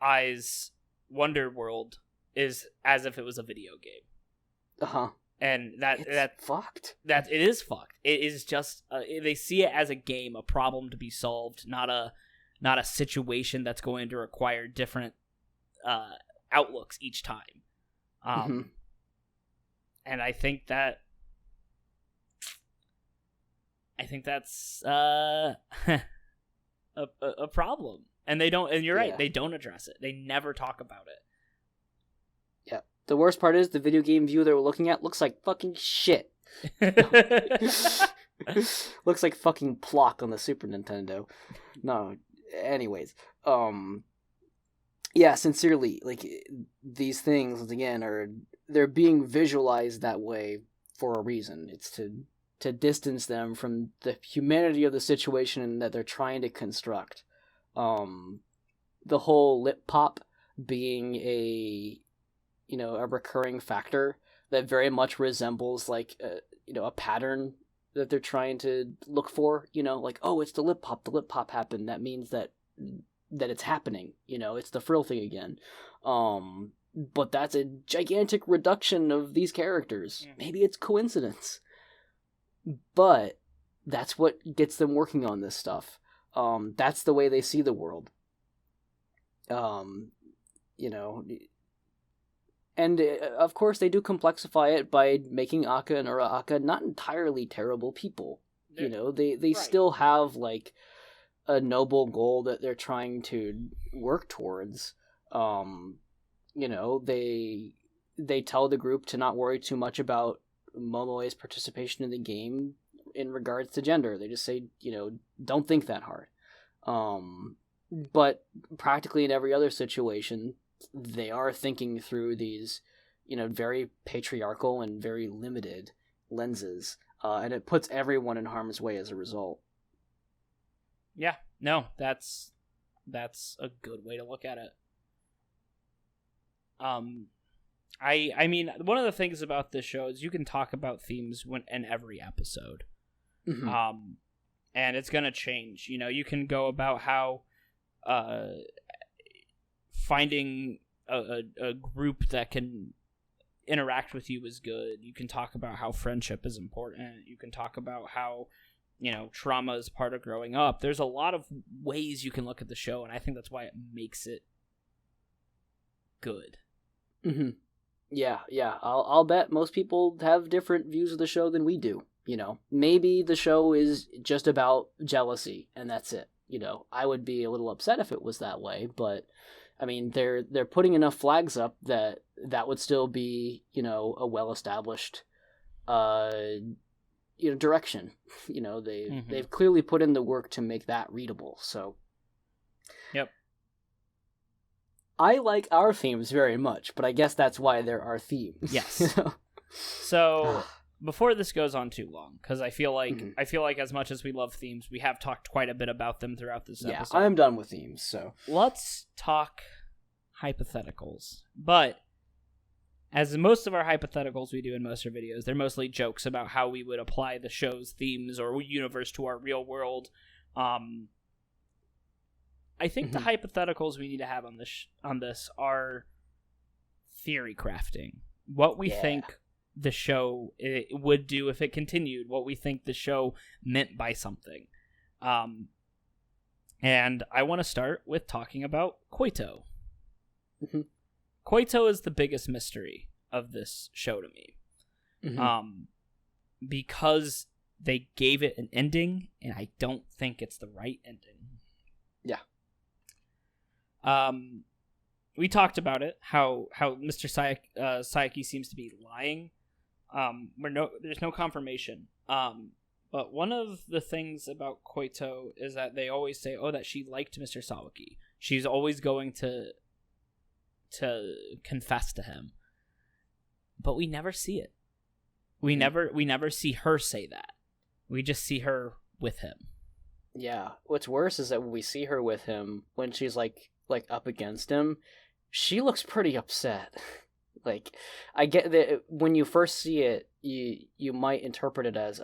Ai's Wonder World is as if it was a video game. And that's fucked. That it is fucked. It is just they see it as a game, a problem to be solved, not a situation that's going to require different outlooks each time. And I think that's a problem. And they don't. And you're right. They don't address it. They never talk about it. Yeah. The worst part is the video game view they were looking at looks like fucking shit. Looks like fucking Plock on the Super Nintendo. No. Anyways. Yeah, sincerely, like, these things, again, they're being visualized that way for a reason. It's to distance them from the humanity of the situation that they're trying to construct. The whole lip pop being a recurring factor that very much resembles, like, a pattern that they're trying to look for, like, oh, it's the lip pop happened, that means that it's happening, it's the frill thing again. But that's a gigantic reduction of these characters. Maybe it's coincidence, but that's what gets them working on this stuff. That's the way they see the world. You know, and of course they do complexify it by making Akka and Uraraka not entirely terrible people. You know, they right. Still have like a noble goal that they're trying to work towards. You know, they tell the group to not worry too much about Momoe's participation in the game in regards to gender. They just say, you know, don't think that hard. But practically in every other situation, they are thinking through these, you know, very patriarchal and very limited lenses. And it puts everyone in harm's way as a result. Yeah, no, that's a good way to look at it. I mean, one of the things about this show is you can talk about themes in every episode. Mm-hmm. And it's going to change. You know, you can go about how finding a group that can interact with you is good. You can talk about how friendship is important. You can talk about how, you know, trauma is part of growing up. There's a lot of ways you can look at the show, and I think that's why it makes it good. Mm-hmm. Yeah. I'll bet most people have different views of the show than we do. You know, maybe the show is just about jealousy, and that's it. You know, I would be a little upset if it was that way, but I mean, they're putting enough flags up that would still be, you know, a well-established, you know, direction. You know, they've clearly put in the work to make that readable. So, yep. I like our themes very much, but I guess that's why there are themes. Yes. So before this goes on too long, because I feel like as much as we love themes, we have talked quite a bit about them throughout this episode. Yeah, I'm done with themes, so let's talk hypotheticals. But as most of our hypotheticals we do in most of our videos, they're mostly jokes about how we would apply the show's themes or universe to our real world. I think the hypotheticals we need to have on this are theory crafting. What we think the show would do if it continued, what we think the show meant by something. And I want to start with talking about Koito. Mm-hmm. Koito is the biggest mystery of this show to me. Mm-hmm. Because they gave it an ending, and I don't think it's the right ending. Yeah. We talked about it, how Mr. Sayaki seems to be lying. There's no confirmation. But one of the things about Koito is that they always say, that she liked Mr. Sawaki. She's always going to confess to him. But we never see it. We never see her say that. We just see her with him. Yeah. What's worse is that when we see her with him, when she's like up against him, she looks pretty upset. Like, I get that when you first see it, you might interpret it as,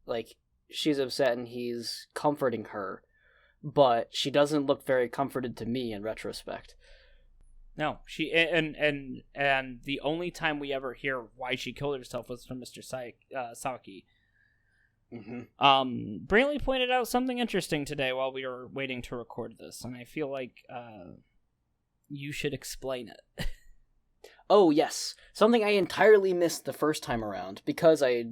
like, she's upset and he's comforting her, but she doesn't look very comforted to me in retrospect. No, she and the only time we ever hear why she killed herself was from Mr. Sawaki. Mm-hmm. Brantley pointed out something interesting today while we were waiting to record this, and I feel like you should explain it. Oh yes, something I entirely missed the first time around because I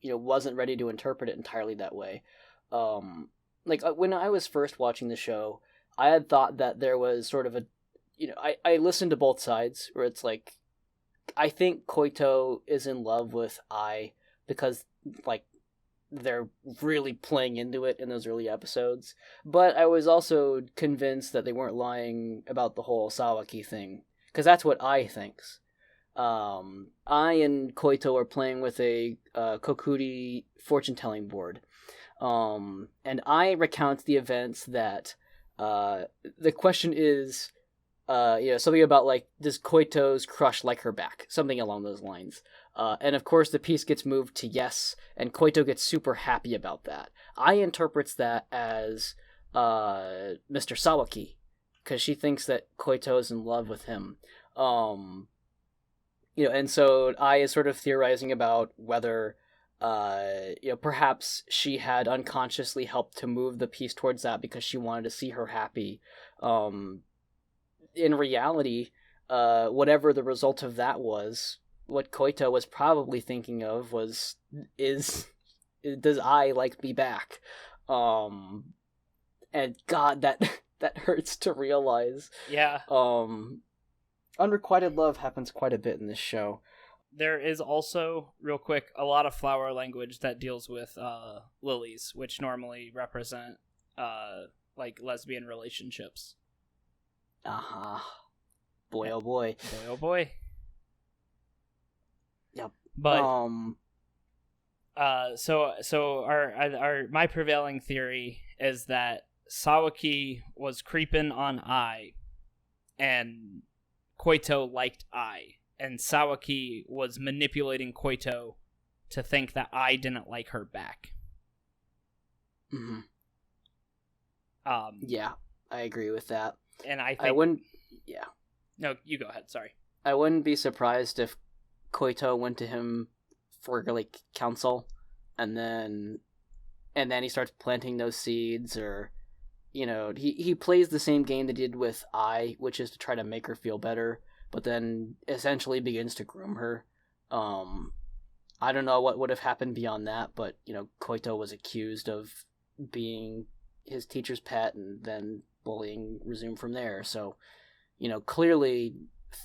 wasn't ready to interpret it entirely that way. Like when I was first watching the show, I had thought that there was sort of a, I listened to both sides where it's like, I think Koito is in love with Ai because like they're really playing into it in those early episodes, but I was also convinced that they weren't lying about the whole Sawaki thing. Because that's what Ai thinks. Ai and Koito are playing with a Kokuri fortune-telling board. And Ai recounts the events that the question is, something about, like, does Koito's crush like her back? Something along those lines. And, of course, the piece gets moved to yes, and Koito gets super happy about that. Ai interprets that as Mr. Sawaki, because she thinks that Koito is in love with him. And so Ai is sort of theorizing about whether perhaps she had unconsciously helped to move the piece towards that because she wanted to see her happy. In reality, whatever the result of that was, what Koito was probably thinking of does I like me back? And God, that hurts to realize. Yeah. Unrequited love happens quite a bit in this show. There is also, real quick, a lot of flower language that deals with lilies, which normally represent like lesbian relationships. Uh-huh. Boy, oh boy. Boy, oh boy. Yep. But so our my prevailing theory is that Sawaki was creeping on Ai, and Koito liked Ai, and Sawaki was manipulating Koito to think that Ai didn't like her back. Mm-hmm. Yeah, I agree with that. And I think I wouldn't. Yeah. No, you go ahead. Sorry. I wouldn't be surprised if Koito went to him for like counsel, and then he starts planting those seeds, or he plays the same game they did with Ai, which is to try to make her feel better, but then essentially begins to groom her. I don't know what would have happened beyond that, but Koito was accused of being his teacher's pet, and then bullying resumed from there. So, clearly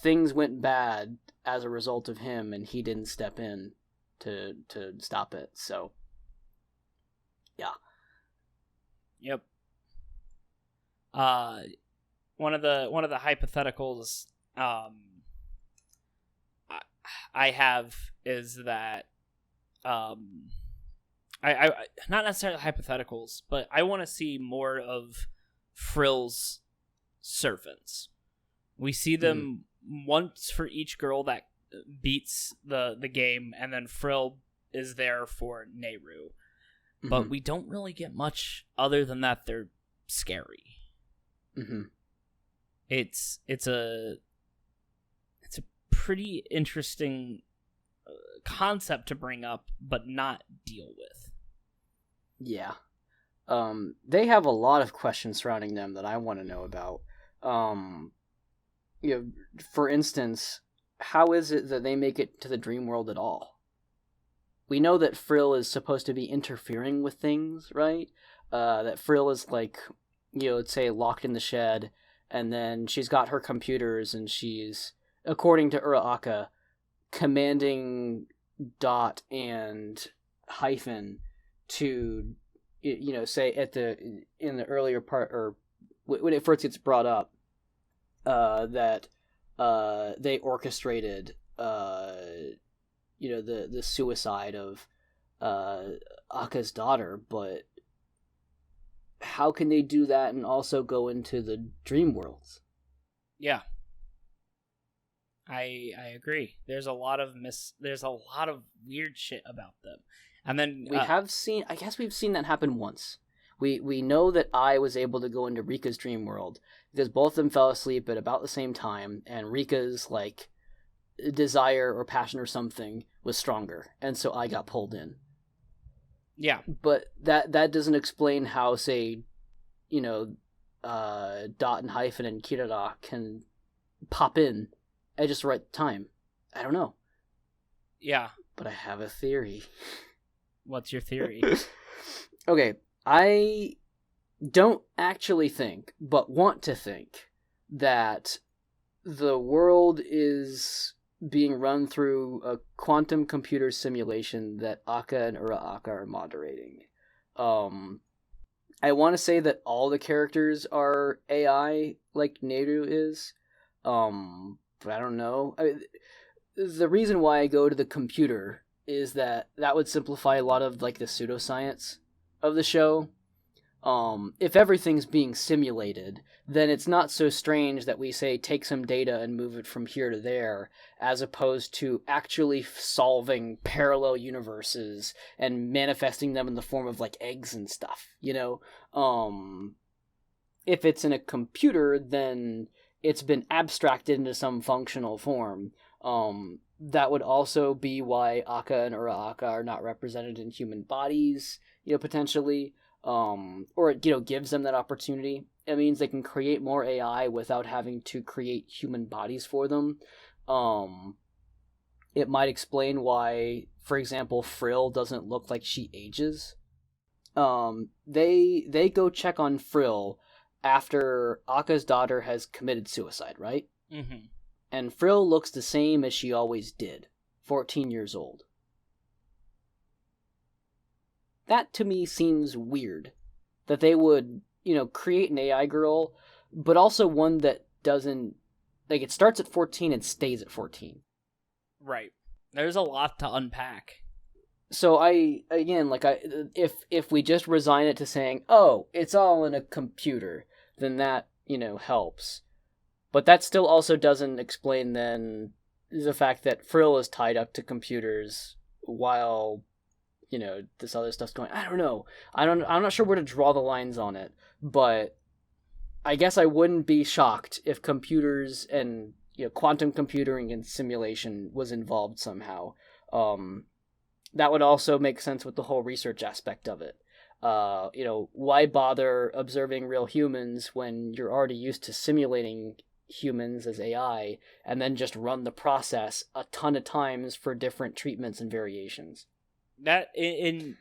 things went bad as a result of him, and he didn't step in to stop it. So, yeah. Yep. One of the hypotheticals I have is that I not necessarily hypotheticals, but I want to see more of Frill's servants. We see them once for each girl that beats the game, and then Frill is there for Nehru. But we don't really get much other than that they're scary. Mm-hmm. It's a pretty interesting concept to bring up, but not deal with. Yeah. They have a lot of questions surrounding them that I want to know about. For instance, how is it that they make it to the dream world at all? We know that Frill is supposed to be interfering with things, right? That Frill is like, let's say locked in the shed, and then she's got her computers, and she's, according to Uraraka, commanding Dot and Hyphen to, say in the earlier part, or when it first gets brought up, that they orchestrated the suicide of Aka's daughter, but how can they do that and also go into the dream worlds? Yeah, I agree. There's a lot of weird shit about them, and then we've seen that happen once. We know that I was able to go into Rika's dream world because both of them fell asleep at about the same time, and Rika's like desire or passion or something was stronger, and so I got pulled in. Yeah, but that doesn't explain how, say, Dot and Hyphen and Kirara can pop in at just the right time. I don't know. Yeah, but I have a theory. What's your theory? Okay, I don't actually think, but want to think, that the world is being run through a quantum computer simulation that Aka and Uraraka are moderating. I want to say that all the characters are AI, like Nehru is, but I don't know. The reason why I go to the computer is that would simplify a lot of like the pseudoscience of the show. If everything's being simulated, then it's not so strange that we say take some data and move it from here to there, as opposed to actually solving parallel universes and manifesting them in the form of like eggs and stuff, If it's in a computer, then it's been abstracted into some functional form. That would also be why Akka and Ura-Akka are not represented in human bodies, potentially. Or it, gives them that opportunity. It means they can create more AI without having to create human bodies for them. It might explain why, for example, Frill doesn't look like she ages. They go check on Frill after Akka's daughter has committed suicide, right? Mm-hmm. And Frill looks the same as she always did, 14 years old. That to me seems weird, that they would, create an AI girl, but also one that doesn't, like, it starts at 14 and stays at 14. Right. There's a lot to unpack. So if we just resign it to saying, oh, it's all in a computer, then that, helps. But that still also doesn't explain then the fact that Frill is tied up to computers while, this other stuff's going. I don't know. I'm not sure where to draw the lines on it, but I guess I wouldn't be shocked if computers and, quantum computing and simulation was involved somehow. That would also make sense with the whole research aspect of it. Why bother observing real humans when you're already used to simulating humans as AI, and then just run the process a ton of times for different treatments and variations? That and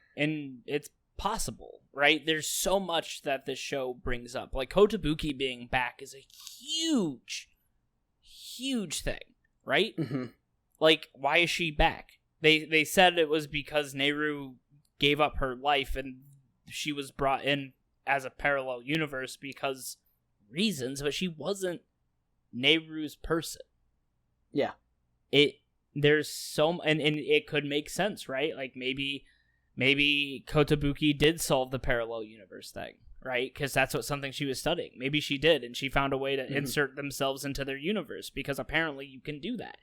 it's possible, right? There's so much that this show brings up. Like Kotobuki being back is a huge thing, right? Mm-hmm. Like, why is she back? They said it was because Nehru gave up her life and she was brought in as a parallel universe because reasons, but she wasn't Nehru's person. Yeah. There's so, and it could make sense, right? Like maybe Kotobuki did solve the parallel universe thing, right? Because that's something she was studying. Maybe she did, and she found a way to insert themselves into their universe, because apparently you can do that.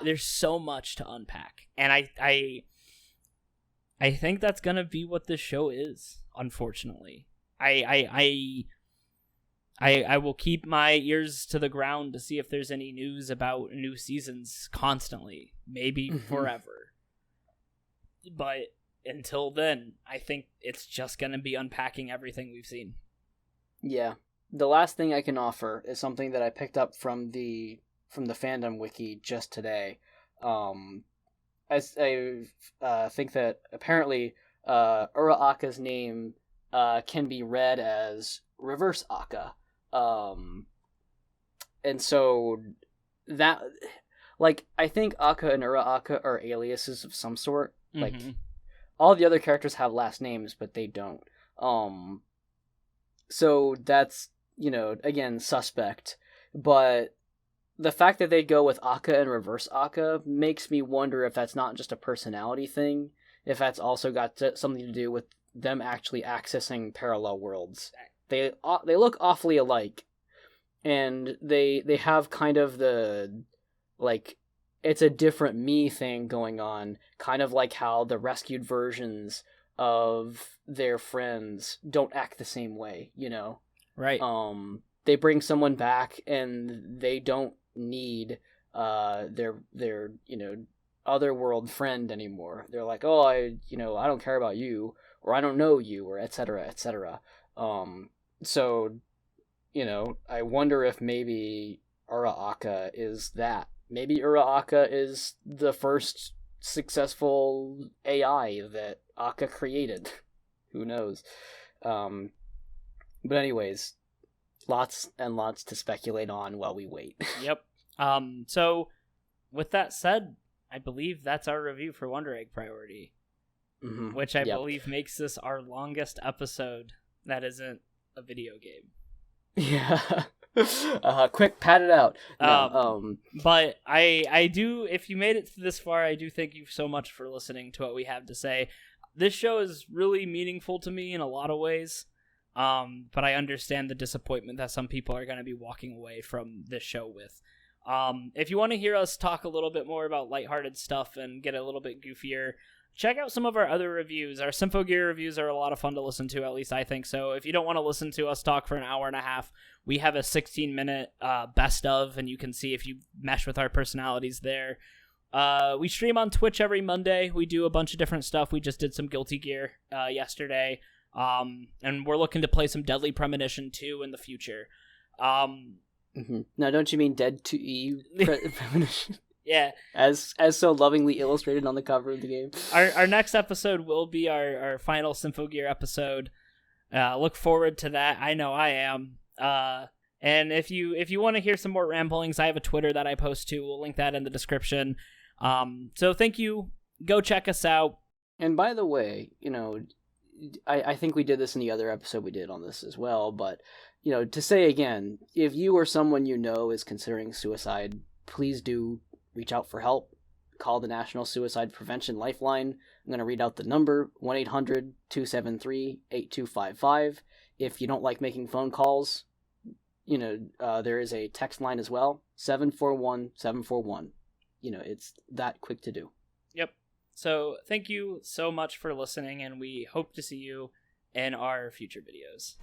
There's so much to unpack, and I think that's gonna be what this show is. Unfortunately, I will keep my ears to the ground to see if there's any news about new seasons constantly, maybe forever. But until then, I think it's just gonna be unpacking everything we've seen. Yeah, the last thing I can offer is something that I picked up from the fandom wiki just today. I think that apparently Ura-Akka's name can be read as reverse Akka. And so that, like, I think Akka and Ura-Akka are aliases of some sort. Like, all the other characters have last names, but they don't. So that's, again, suspect. But the fact that they go with Akka and reverse Akka makes me wonder if that's not just a personality thing, if that's also got something to do with them actually accessing parallel worlds. They look awfully alike, and they have kind of the, like, it's a different me thing going on, kind of like how the rescued versions of their friends don't act the same way, Right. They bring someone back and they don't need their otherworld friend anymore. They're like, oh, I don't care about you, or I don't know you, or etc. etc. So I wonder if maybe Ura-Akka is that. Maybe Ura-Akka is the first successful AI that Akka created. Who knows? But anyways, lots and lots to speculate on while we wait. Yep. So, with that said, I believe that's our review for Wonder Egg Priority, which I believe makes this our longest episode that isn't a video game. Yeah. Quick, pat it out. No, but I do, if you made it this far, I do thank you so much for listening to what we have to say. This show is really meaningful to me in a lot of ways. But I understand the disappointment that some people are going to be walking away from this show with. If you want to hear us talk a little bit more about lighthearted stuff and get a little bit goofier, check out some of our other reviews. Our Symphogear reviews are a lot of fun to listen to, at least I think so. If you don't want to listen to us talk for an hour and a half, we have a 16-minute best of, and you can see if you mesh with our personalities there. We stream on Twitch every Monday. We do a bunch of different stuff. We just did some Guilty Gear yesterday, and we're looking to play some Deadly Premonition 2 in the future. Now, don't you mean Dead to E Premonition? Yeah. As so lovingly illustrated on the cover of the game. Our next episode will be our final Symphogear episode. Look forward to that. I know I am. And if you want to hear some more ramblings, I have a Twitter that I post to. We'll link that in the description. So thank you. Go check us out. And by the way, I think we did this in the other episode we did on this as well, but, to say again, if you or someone you know is considering suicide, please do reach out for help. Call the National Suicide Prevention Lifeline. I'm going to read out the number, 1-800-273-8255. If you don't like making phone calls, there is a text line as well, 741-741. It's that quick to do. Yep. So thank you so much for listening, and we hope to see you in our future videos.